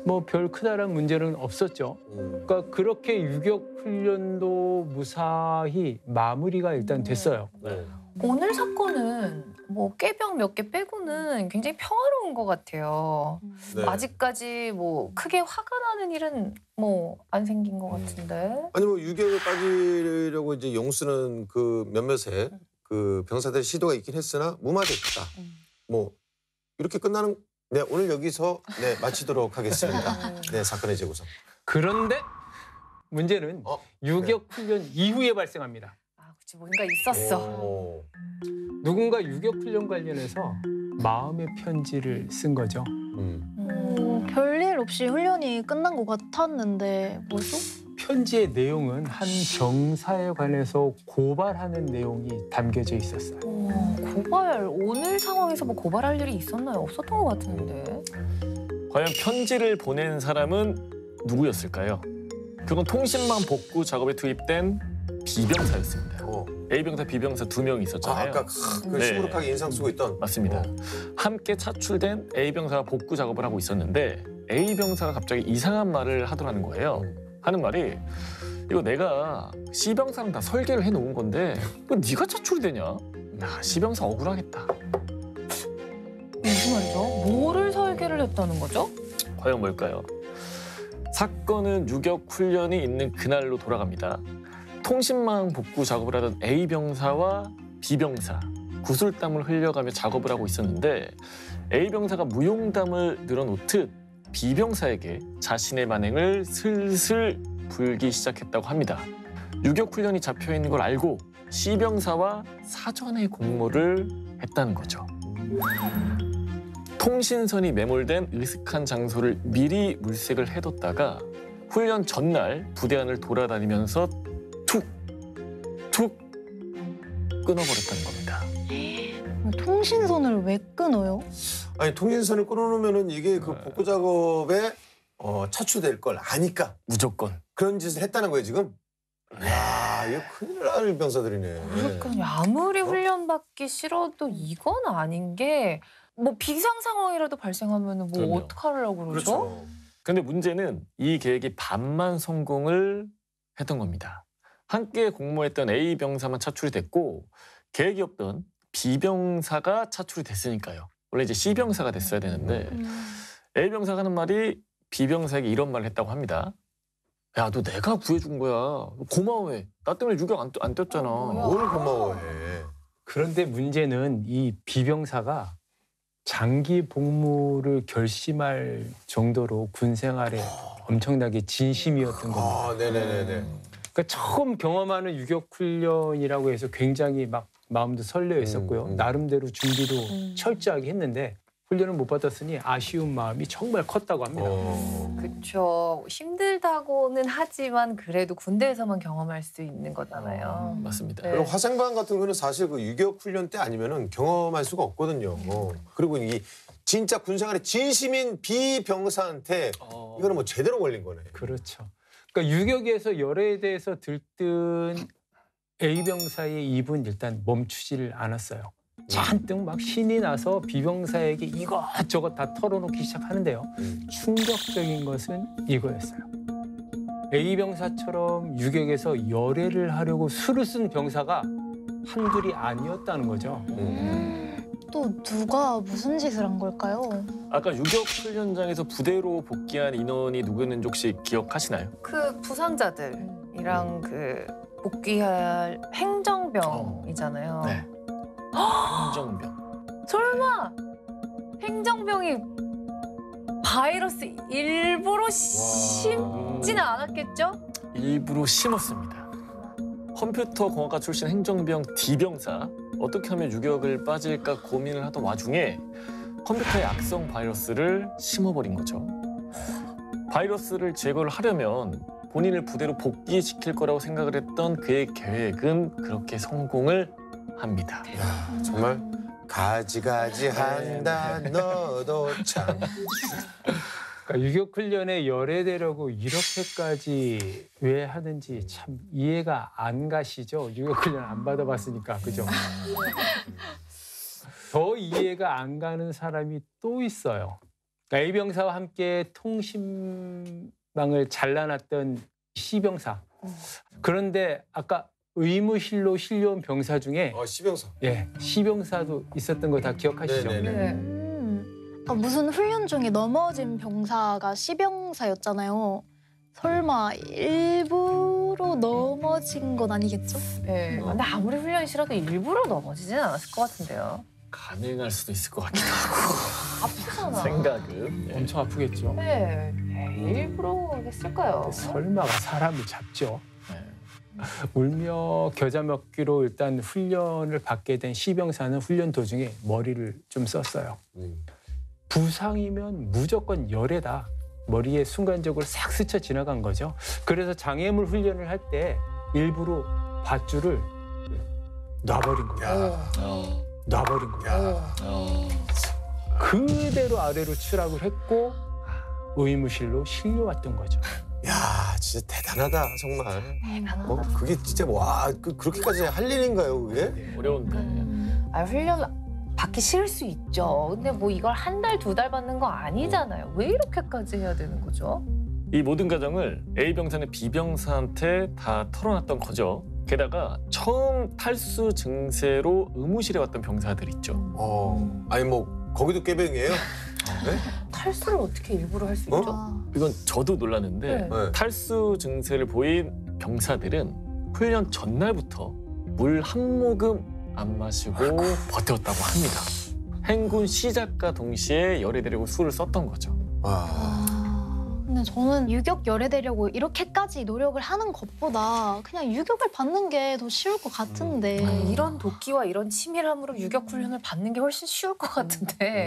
뭐 별 크다란 문제는 없었죠. 그러니까 그렇게 유격 훈련도 무사히 마무리가 일단 됐어요. 오늘 사건은 뭐 깨병 몇 개 빼고는 굉장히 평화로운 것 같아요. 네. 아직까지 뭐 크게 화가 나는 일은 뭐 안 생긴 것 같은데. 아니 뭐 유격을 빠지려고 이제 용쓰는 그 몇몇의 그 병사들의 시도가 있긴 했으나 무마됐다. 뭐 이렇게 끝나는. 네, 오늘 여기서 네 마치도록 하겠습니다. 네, 사건의 재구성. 그런데 문제는 유격 훈련 이후에 발생합니다. 아, 그치 뭔가 있었어. 누군가 유격 훈련 관련해서 마음의 편지를 쓴 거죠. 별일 없이 훈련이 끝난 것 같았는데 뭐죠? 편지의 내용은 한 병사에 관해서 고발하는 내용이 담겨져 있었어요. 고발 오늘 상황에서 뭐 고발할 일이 있었나요? 없었던 것 같은데. 과연 편지를 보낸 사람은 누구였을까요? 그건 통신망 복구 작업에 투입된 B병사였습니다. A병사, B병사 2명이 있었잖아요. 아까 그 시무룩하게 인상 쓰고 있던. 맞습니다. 함께 차출된 A병사가 복구 작업을 하고 있었는데 A병사가 갑자기 이상한 말을 하더라는 거예요. 하는 말이 이거 내가 C병사랑 다 설계를 해놓은 건데 왜 네가 차출되냐? 야, C병사 억울하겠다. 무슨 말이죠? 뭐를 설계를 했다는 거죠? 과연 뭘까요? 사건은 유격 훈련이 있는 그날로 돌아갑니다. 통신망 복구 작업을 하던 A병사와 B병사, 구슬땀을 흘려가며 작업을 하고 있었는데 A병사가 무용담을 늘어놓듯 B병사에게 자신의 만행을 슬슬 불기 시작했다고 합니다. 유격 훈련이 잡혀있는 걸 알고 C병사와 사전에 공모를 했다는 거죠. 통신선이 매몰된 으슥한 장소를 미리 물색을 해뒀다가 훈련 전날 부대 안을 돌아다니면서 툭 끊어버렸다는 겁니다. 통신선을 왜 끊어요? 아니 통신선을 끊어놓으면은 이게 그 복구 작업에 차출될 걸 아니까 무조건 그런 짓을 했다는 거예요 지금. 야, 이거 큰일 날 병사들이네. 그러니까요. 아무리 훈련받기 싫어도 이건 아닌 게 뭐 비상 상황이라도 발생하면 뭐 그럼요. 어떡하려고 그러죠? 그렇죠. 근데 문제는 이 계획이 반만 성공을 했던 겁니다. 함께 공모했던 A병사만 차출이 됐고 계획이 없던 B병사가 차출이 됐으니까요. 원래 이제 C병사가 됐어야 되는데 A병사가 하는 말이 B병사에게 이런 말을 했다고 합니다. 야, 너 내가 구해준 거야. 고마워해. 나 때문에 유격 안 떴잖아. 뭘 고마워해. 그런데 문제는 이 B병사가 장기 복무를 결심할 정도로 군 생활에 엄청나게 진심이었던 겁니다. 아, 네네네네. 그러니까 처음 경험하는 유격 훈련이라고 해서 굉장히 막 마음도 설레어 있었고요. 나름대로 준비도 철저하게 했는데 훈련을 못 받았으니 아쉬운 마음이 정말 컸다고 합니다. 그렇죠. 힘들다고는 하지만 그래도 군대에서만 경험할 수 있는 거잖아요. 맞습니다. 네. 그리고 화생방 같은 거는 사실 그 유격 훈련 때 아니면은 경험할 수가 없거든요. 그리고 이 진짜 군생활에 진심인 B병사한테 이거는 뭐 제대로 걸린 거네. 그렇죠. 그러니까 유격에서 열애에 대해서 들뜬 A병사의 입은 일단 멈추지를 않았어요. 잔뜩 막 신이 나서 B병사에게 이것저것 다 털어놓기 시작하는데요. 충격적인 것은 이거였어요. A병사처럼 유격에서 열애를 하려고 수를 쓴 병사가 한둘이 아니었다는 거죠. 또 누가 무슨 짓을 한 걸까요? 아까 유격 훈련장에서 부대로 복귀한 인원이 누구였는지 혹시 기억하시나요? 그 부상자들이랑 그 복귀할 행정병이잖아요. 네. 행정병. 설마 행정병이 바이러스 일부러 심지는 않았겠죠? 일부러 심었습니다. 컴퓨터 공학과 출신 행정병 D병사 어떻게 하면 유격을 빠질까 고민을 하던 와중에 컴퓨터에 악성 바이러스를 심어버린 거죠. 바이러스를 제거를 하려면 본인을 부대로 복귀시킬 거라고 생각을 했던 그의 계획은 그렇게 성공을 합니다. 야, 정말 가지가지 한다 너도 참. 그러니까 유격 훈련에 열애되려고 이렇게까지 왜 하는지 참 이해가 안 가시죠? 유격 훈련 안 받아봤으니까 그죠? 더 이해가 안 가는 사람이 또 있어요. 그러니까 A병사와 함께 통신망을 잘라놨던 C병사. 그런데 아까 의무실로 실려온 병사 중에 C병사. 예, C병사도 있었던 거 다 기억하시죠? 네네네. 무슨 훈련 중에 넘어진 병사가 C병사였잖아요. 설마 일부러 넘어진 건 아니겠죠? 네. 근데 아무리 훈련이 싫어도 일부러 넘어지진 않았을 것 같은데요. 가능할 수도 있을 것 같기도 하고. 아프잖아. 생각은. 네. 엄청 아프겠죠. 네. 일부러 했을까요? 설마가 사람을 잡죠. 네. 울며 겨자 먹기로 일단 훈련을 받게 된 C병사는 훈련 도중에 머리를 좀 썼어요. 부상이면 무조건 열애다. 머리에 순간적으로 싹 스쳐 지나간 거죠. 그래서 장애물 훈련을 할 때 일부러 밧줄을 놔버린 거예요. 놔버린 거예요. 그대로 아래로 추락을 했고 의무실로 실려왔던 거죠. 야, 진짜 대단하다 정말. 그게 진짜 와, 그렇게까지 할 일인가요, 그게? 어려운데. 아, 훈련 받기 싫을 수 있죠. 근데 뭐 이걸 한 달, 두 달 받는 거 아니잖아요. 왜 이렇게까지 해야 되는 거죠? 이 모든 과정을 A병사는 B병사한테 다 털어놨던 거죠. 게다가 처음 탈수 증세로 의무실에 왔던 병사들 있죠. 아니 뭐 거기도 꾀병이에요? 탈수를 어떻게 일부러 할 수 있죠? 이건 저도 놀랐는데 네. 탈수 증세를 보인 병사들은 훈련 전날부터 물 한 모금 안 마시고 버텼다고 합니다. 행군 시작과 동시에 열애되려고 술을 썼던 거죠. 근데 저는 유격 열애되려고 이렇게까지 노력을 하는 것보다 그냥 유격을 받는 게 더 쉬울 것 같은데. 이런 도끼와 이런 치밀함으로 유격 훈련을 받는 게 훨씬 쉬울 것 같은데.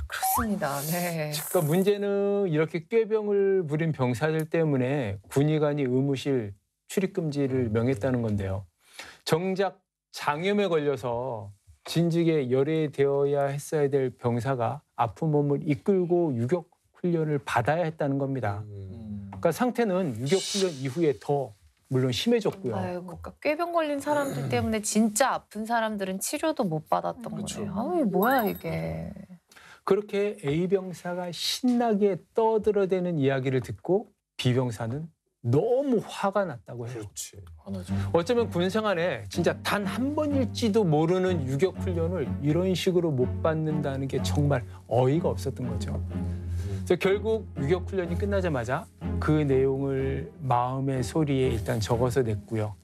그렇습니다. 네. 그러니까 문제는 이렇게 꾀병을 부린 병사들 때문에 군의관이 의무실 출입 금지를 명했다는 건데요. 정작 장염에 걸려서 진즉에 열애되어야 했어야 될 병사가 아픈 몸을 이끌고 유격 훈련을 받아야 했다는 겁니다. 그러니까 상태는 유격 훈련 이후에 더 물론 심해졌고요. 아이고, 그러니까 꾀병 걸린 사람들 때문에 진짜 아픈 사람들은 치료도 못 받았던 거네요. 아이, 뭐야 이게. 그렇게 A병사가 신나게 떠들어대는 이야기를 듣고 B병사는 너무 화가 났다고 해요. 그렇지. 화나죠. 어쩌면 군생활에 진짜 단 한 번일지도 모르는 유격 훈련을 이런 식으로 못 받는다는 게 정말 어이가 없었던 거죠. 그래서 결국 유격 훈련이 끝나자마자 그 내용을 마음의 소리에 일단 적어서 냈고요.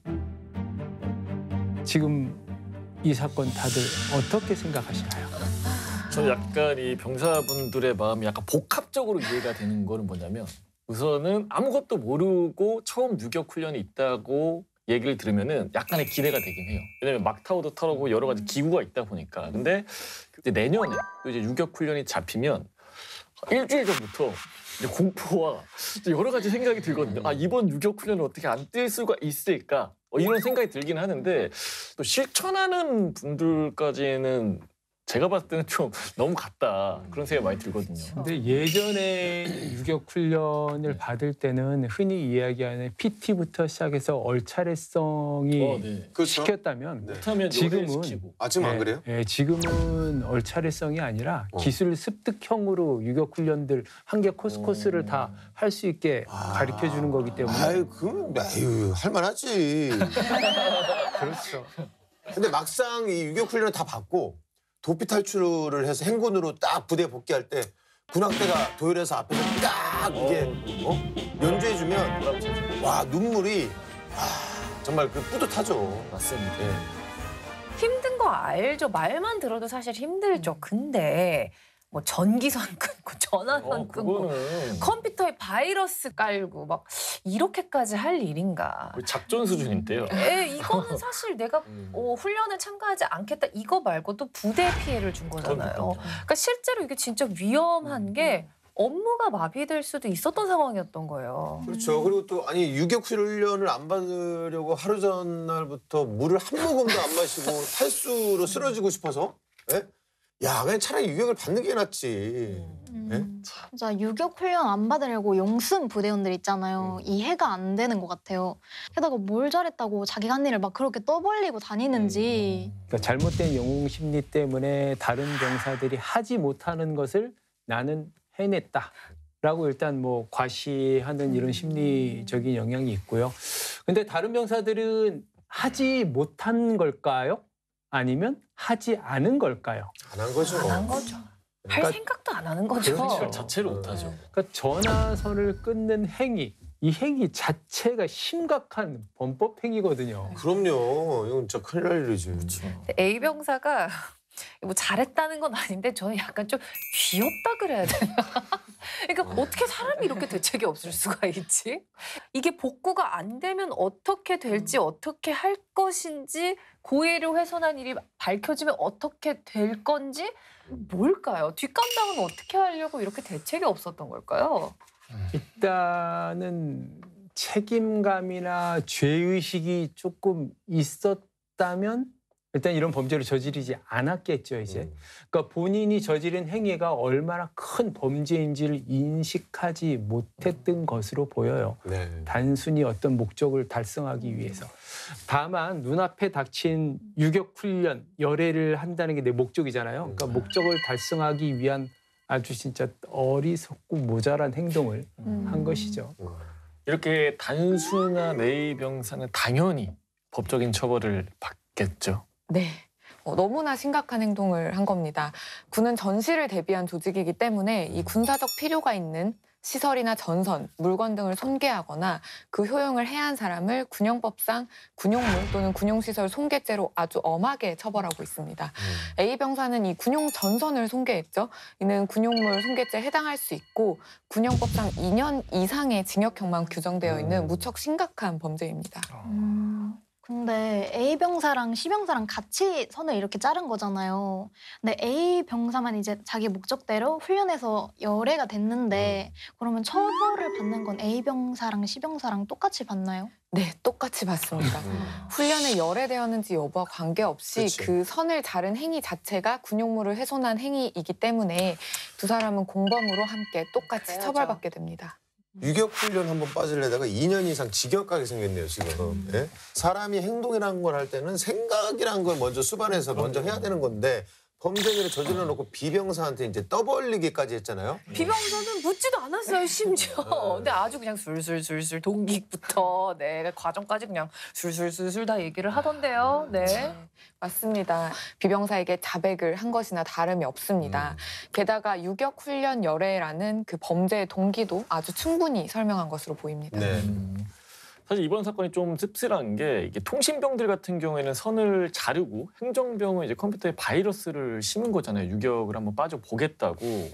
지금 이 사건 다들 어떻게 생각하시나요? 저는 약간 이 병사분들의 마음이 약간 복합적으로 이해가 되는 거는 뭐냐면 우선은 아무것도 모르고 처음 유격 훈련이 있다고 얘기를 들으면은 약간의 기대가 되긴 해요. 왜냐면 막타오도 털고 여러 가지 기구가 있다 보니까. 근데 이제 내년에 또 이제 유격 훈련이 잡히면 일주일 전부터 이제 공포와 여러 가지 생각이 들거든요. 아, 이번 유격 훈련을 어떻게 안 뛸 수가 있을까? 이런 생각이 들긴 하는데 또 실천하는 분들까지는 제가 봤을 때는 좀 너무 같다 그런 생각이 많이 들거든요. 근데 예전에 유격 훈련을 받을 때는 흔히 이야기하는 PT부터 시작해서 얼차례성이 시켰다면 못하면 지금은 지금 안 그래요? 예, 지금은 얼차례성이 아니라 기술 습득형으로 유격 훈련들 한 개 코스를 다 할 수 있게 가르쳐 주는 거기 때문에. 할만하지. 그렇죠. 근데 막상 이 유격 훈련을 다 받고 도피 탈출을 해서 행군으로 딱 부대에 복귀할 때 군악대가 도열해서 앞에서 딱 이게 연주해주면 와 눈물이 정말 그 뿌듯하죠. 맞습니다. 예. 힘든 거 알죠. 말만 들어도 사실 힘들죠. 근데 뭐 전기선 끊고 전화선 끊고 그거는 컴퓨터에 바이러스 깔고 막 이렇게까지 할 일인가. 거의 작전 수준인데요. 이거는 사실 내가 훈련에 참가하지 않겠다 이거 말고도 부대 피해를 준 거잖아요. 그러니까 실제로 이게 진짜 위험한 게 업무가 마비될 수도 있었던 상황이었던 거예요. 그렇죠. 그리고 또 아니 유격 훈련을 안 받으려고 하루 전날부터 물을 한 모금도 안 마시고 탈수로 쓰러지고 싶어서 예? 야, 그냥 차라리 유격을 받는 게 낫지. 네? 진짜 유격 훈련 안 받으려고 용승 부대원들 있잖아요. 이해가 안 되는 것 같아요. 게다가 뭘 잘했다고 자기가 한 일을 막 그렇게 떠벌리고 다니는지. 그러니까 잘못된 영웅 심리 때문에 다른 병사들이 하지 못하는 것을 나는 해냈다라고 일단 뭐 과시하는 이런 심리적인 영향이 있고요. 근데 다른 병사들은 하지 못한 걸까요? 아니면 하지 않은 걸까요? 안 한 거죠. 안 한 거죠. 할 그러니까- 생각도 안 하는 거죠. 그렇죠. 자체를 못하죠. 그러니까 전화선을 끊는 행위, 이 행위 자체가 심각한 범법 행위거든요. 그럼요. 이건 진짜 큰일 날 일이지. A 병사가 뭐 잘했다는 건 아닌데 저는 약간 좀 귀엽다 그래야 되나? 그러니까 어떻게 사람이 이렇게 대책이 없을 수가 있지? 이게 복구가 안 되면 어떻게 될지 어떻게 할 것인지 고의를 훼손한 일이 밝혀지면 어떻게 될 건지 뭘까요? 뒷감당은 어떻게 하려고 이렇게 대책이 없었던 걸까요? 일단은 책임감이나 죄의식이 조금 있었다면 일단 이런 범죄를 저지르지 않았겠죠, 이제. 그러니까 본인이 저지른 행위가 얼마나 큰 범죄인지를 인식하지 못했던 것으로 보여요. 네. 단순히 어떤 목적을 달성하기 위해서. 다만 눈앞에 닥친 유격 훈련, 열애를 한다는 게 내 목적이잖아요. 그러니까 목적을 달성하기 위한 아주 진짜 어리석고 모자란 행동을 한 것이죠. 이렇게 단순한 A 병사는 당연히 법적인 처벌을 받겠죠. 네. 너무나 심각한 행동을 한 겁니다. 군은 전시를 대비한 조직이기 때문에 이 군사적 필요가 있는 시설이나 전선, 물건 등을 손괴하거나 그 효용을 해한 사람을 군용법상 군용물 또는 군용시설 손괴죄로 아주 엄하게 처벌하고 있습니다. A 병사는 이 군용 전선을 손괴했죠. 이는 군용물 손괴죄에 해당할 수 있고 군용법상 2년 이상의 징역형만 규정되어 있는 무척 심각한 범죄입니다. 근데 A 병사랑 C 병사랑 같이 선을 이렇게 자른 거잖아요. 근데 A 병사만 이제 자기 목적대로 훈련해서 열애가 됐는데 그러면 처벌을 받는 건 A 병사랑 C 병사랑 똑같이 받나요? 네, 똑같이 받습니다. 훈련에 열애되었는지 여부와 관계없이 그치. 그 선을 자른 행위 자체가 군용물을 훼손한 행위이기 때문에 두 사람은 공범으로 함께 똑같이 그래야죠. 처벌받게 됩니다. 유격 훈련 한번 빠지려다가 2년 이상 징역 가게 생겼네요, 지금. 예? 사람이 행동이라는 걸 할 때는 생각이라는 걸 먼저 수반해서 먼저 해야 되는 건데 범죄를 저질러 놓고 비병사한테 이제 떠벌리기까지 했잖아요. 비병사는 묻지도 않았어요, 심지어. 근데 아주 그냥 술술술술 동기부터 네, 과정까지 그냥 술술술술 다 얘기를 하던데요. 네. 맞습니다. 비병사에게 자백을 한 것이나 다름이 없습니다. 게다가 유격 훈련 열애라는 그 범죄의 동기도 아주 충분히 설명한 것으로 보입니다. 네. 사실 이번 사건이 좀 씁쓸한 게 이게 통신병들 같은 경우에는 선을 자르고 행정병은 이제 컴퓨터에 바이러스를 심은 거잖아요. 유격을 한번 빠져 보겠다고.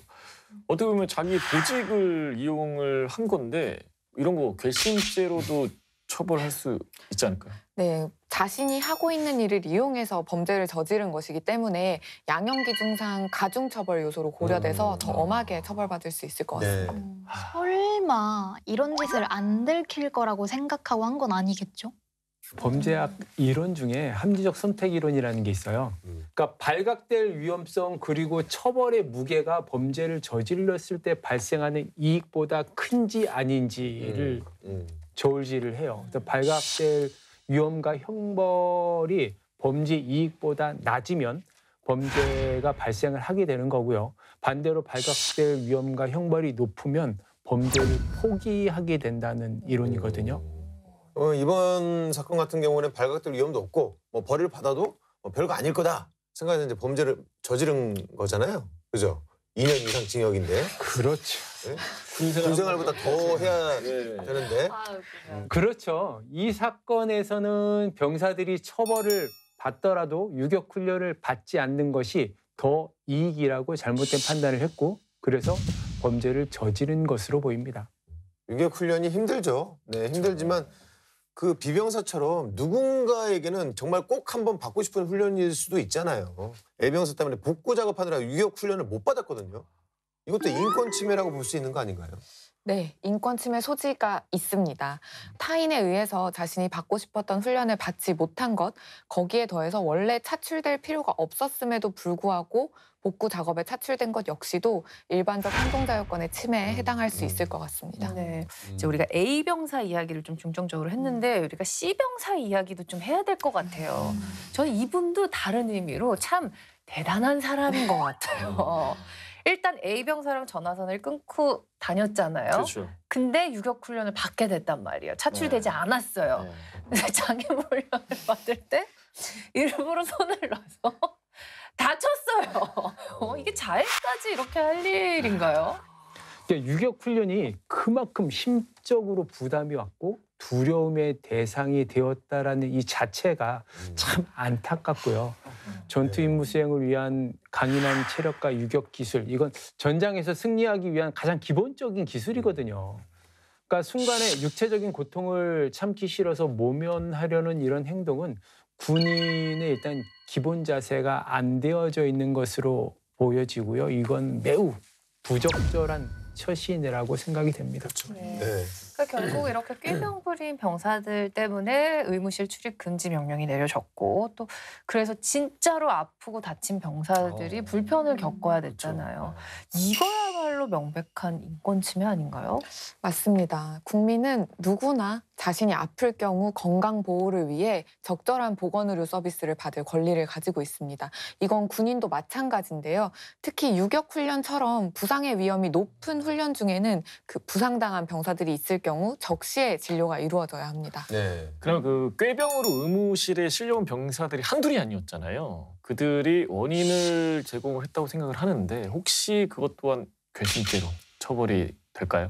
어떻게 보면 자기 보직을 이용을 한 건데 이런 거 괘씸죄로도 처벌할 수 있지 않을까요? 네, 자신이 하고 있는 일을 이용해서 범죄를 저지른 것이기 때문에 양형기준상 가중처벌 요소로 고려돼서 더 엄하게 처벌받을 수 있을 것 같습니다. 네. 설마 이런 짓을 안 들킬 거라고 생각하고 한 건 아니겠죠? 범죄학 이론 중에 합리적 선택 이론이라는 게 있어요. 그러니까 발각될 위험성 그리고 처벌의 무게가 범죄를 저질렀을 때 발생하는 이익보다 큰지 아닌지를 저울질을 해요. 그래서 발각될 위험과 형벌이 범죄 이익보다 낮으면 범죄가 발생을 하게 되는 거고요. 반대로 발각될 위험과 형벌이 높으면 범죄를 포기하게 된다는 이론이거든요. 이번 사건 같은 경우는 발각될 위험도 없고 뭐 벌을 받아도 뭐 별거 아닐 거다 생각해서 이제 범죄를 저지른 거잖아요. 그죠? 2년 이상 징역인데. 그렇죠. 네? 군생활보다 더 해야 되는데. 그렇죠. 이 사건에서는 병사들이 처벌을 받더라도 유격 훈련을 받지 않는 것이 더 이익이라고 잘못된 판단을 했고 그래서 범죄를 저지른 것으로 보입니다. 유격 훈련이 힘들죠. 네, 힘들지만 그 비병사처럼 누군가에게는 정말 꼭 한번 받고 싶은 훈련일 수도 있잖아요. A병사 때문에 복구 작업하느라 유격 훈련을 못 받았거든요. 이것도 인권 침해라고 볼 수 있는 거 아닌가요? 네, 인권 침해 소지가 있습니다. 타인에 의해서 자신이 받고 싶었던 훈련을 받지 못한 것, 거기에 더해서 원래 차출될 필요가 없었음에도 불구하고 복구 작업에 차출된 것 역시도 일반적 행동자유권의 침해에 해당할 수 있을 것 같습니다. 네, 이제 우리가 A 병사 이야기를 좀 중점적으로 했는데 우리가 C 병사 이야기도 좀 해야 될 것 같아요. 저는 이분도 다른 의미로 참 대단한 사람인 것 같아요. 일단 A 병사랑 전화선을 끊고 다녔잖아요. 그렇죠. 근데 유격 훈련을 받게 됐단 말이에요. 차출되지 않았어요. 네. 근데 장애물 훈련을 받을 때 일부러 손을 놔서 다쳤어요. 이게 자해까지 이렇게 할 일인가요? 그러니까 유격 훈련이 그만큼 심적으로 부담이 왔고 두려움의 대상이 되었다라는 이 자체가 참 안타깝고요. 전투 임무 수행을 위한 강인한 체력과 유격 기술, 이건 전장에서 승리하기 위한 가장 기본적인 기술이거든요. 그러니까 순간에 육체적인 고통을 참기 싫어서 모면하려는 이런 행동은 군인의 일단 기본 자세가 안 되어져 있는 것으로 보여지고요. 이건 매우 부적절한 처신이라고 생각이 됩니다. 네. 네. 그러니까 결국 이렇게 꾀병 부린 병사들 때문에 의무실 출입 금지 명령이 내려졌고 또 그래서 진짜로 아프고 다친 병사들이 불편을 겪어야 됐잖아요. 이거야말로 명백한 인권 침해 아닌가요? 맞습니다. 국민은 누구나 자신이 아플 경우 건강 보호를 위해 적절한 보건의료 서비스를 받을 권리를 가지고 있습니다. 이건 군인도 마찬가지인데요. 특히 유격 훈련처럼 부상의 위험이 높은 훈련 중에는 그 부상당한 병사들이 있을 경우 적시에 진료가 이루어져야 합니다. 네. 그럼 그 꾀병으로 의무실에 실려온 병사들이 한둘이 아니었잖아요. 그들이 원인을 제공을 했다고 생각을 하는데 혹시 그것 또한 괘씸죄로 처벌이 될까요?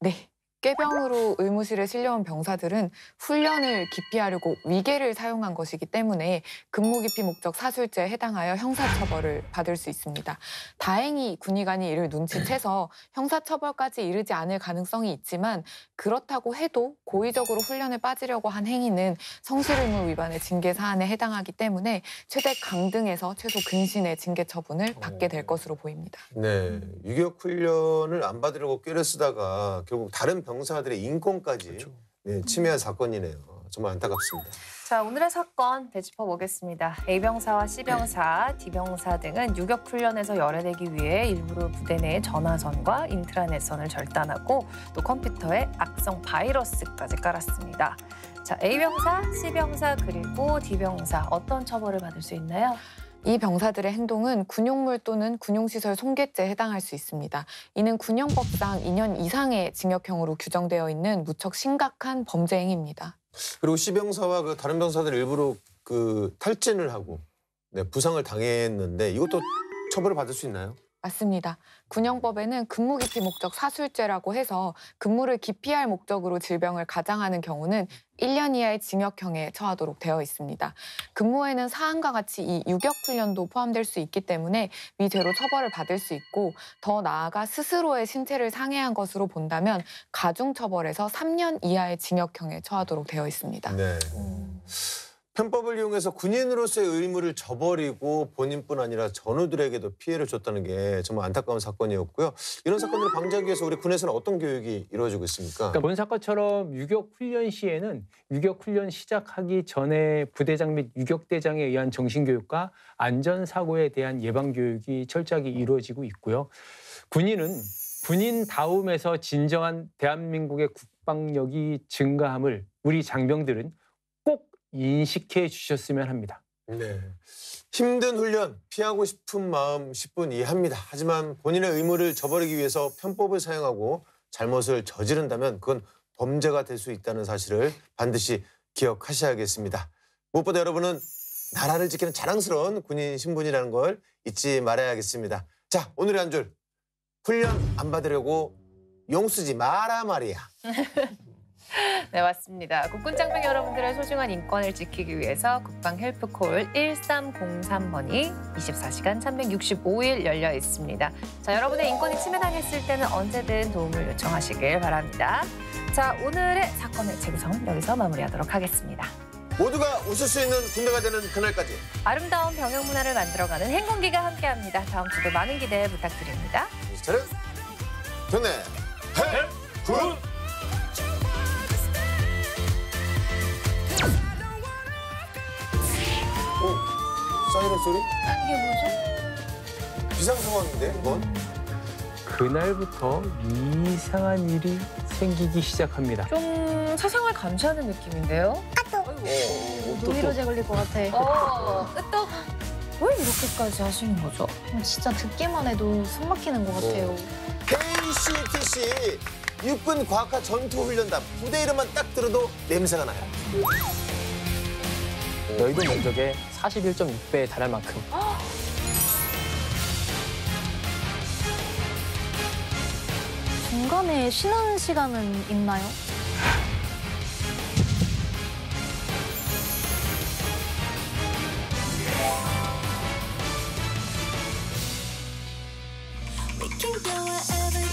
네. 꾀병으로 의무실에 실려온 병사들은 훈련을 기피하려고 위계를 사용한 것이기 때문에 근무 기피 목적 사술죄에 해당하여 형사처벌을 받을 수 있습니다. 다행히 군의관이 이를 눈치채서 형사처벌까지 이르지 않을 가능성이 있지만 그렇다고 해도 고의적으로 훈련에 빠지려고 한 행위는 성실의무 위반의 징계 사안에 해당하기 때문에 최대 강등에서 최소 근신의 징계 처분을 받게 될 것으로 보입니다. 네. 유격 훈련을 안 받으려고 꾀를 쓰다가 결국 다른 병사들의 인권까지 네, 침해한 사건이네요. 정말 안타깝습니다. 자, 오늘의 사건 되짚어 보겠습니다. A병사와 C병사, D병사 등은 유격 훈련에서 열애되기 위해 일부러 부대 내의 전화선과 인트라넷선을 절단하고 또 컴퓨터에 악성 바이러스까지 깔았습니다. 자, A병사, C병사 그리고 D병사 어떤 처벌을 받을 수 있나요? 이 병사들의 행동은 군용물 또는 군용시설 손괴죄에 해당할 수 있습니다. 이는 군형법상 2년 이상의 징역형으로 규정되어 있는 무척 심각한 범죄 행위입니다. 그리고 C병사와 그 다른 병사들 일부러 그 탈진을 하고 네, 부상을 당했는데 이것도 처벌을 받을 수 있나요? 맞습니다. 군형법에는 근무 기피 목적 사술죄라고 해서 근무를 기피할 목적으로 질병을 가장하는 경우는 1년 이하의 징역형에 처하도록 되어 있습니다. 근무에는 사안과 같이 이 유격훈련도 포함될 수 있기 때문에 위죄로 처벌을 받을 수 있고 더 나아가 스스로의 신체를 상해한 것으로 본다면 가중처벌에서 3년 이하의 징역형에 처하도록 되어 있습니다. 네. 편법을 이용해서 군인으로서의 의무를 저버리고 본인뿐 아니라 전우들에게도 피해를 줬다는 게 정말 안타까운 사건이었고요. 이런 사건들을 방지하기 위해서 우리 군에서는 어떤 교육이 이루어지고 있습니까? 그러니까 본 사건처럼 유격 훈련 시에는 유격 훈련 시작하기 전에 부대장 및 유격대장에 의한 정신교육과 안전사고에 대한 예방교육이 철저하게 이루어지고 있고요. 군인은 군인다움에서 진정한 대한민국의 국방력이 증가함을 우리 장병들은 꼭 인식해 주셨으면 합니다. 네. 힘든 훈련, 피하고 싶은 마음 10분 이해합니다. 하지만 본인의 의무를 저버리기 위해서 편법을 사용하고 잘못을 저지른다면 그건 범죄가 될 수 있다는 사실을 반드시 기억하셔야겠습니다. 무엇보다 여러분은 나라를 지키는 자랑스러운 군인 신분이라는 걸 잊지 말아야겠습니다. 자, 오늘의 한 줄. 훈련 안 받으려고 용 쓰지 마라 말이야. 네, 맞습니다. 국군 장병 여러분들의 소중한 인권을 지키기 위해서 국방 헬프콜 1303번이 24시간 365일 열려 있습니다. 자, 여러분의 인권이 침해당했을 때는 언제든 도움을 요청하시길 바랍니다. 자, 오늘의 사건의 재구성은 여기서 마무리하도록 하겠습니다. 모두가 웃을 수 있는 군대가 되는 그날까지 아름다운 병영 문화를 만들어가는 행군기가 함께합니다. 다음 주도 많은 기대 부탁드립니다. 저는 좋네. 군. 사이렌 소리? 이게 뭐죠? 비상 상황인데 이건? 그날부터 이상한 일이 생기기 시작합니다. 좀 세상을 감시하는 느낌인데요? 노이로제 걸릴 것 같아. 끄떡. 왜 이렇게까지 하시는 거죠? 진짜 듣기만 해도 숨 막히는 것 같아요. KCTC 육군 과학화 전투훈련단 부대 이름만 딱 들어도 냄새가 나요. 여의도 면적의 41.6배에 달할 만큼 중간에 쉬는 시간은 있나요? We can go wherever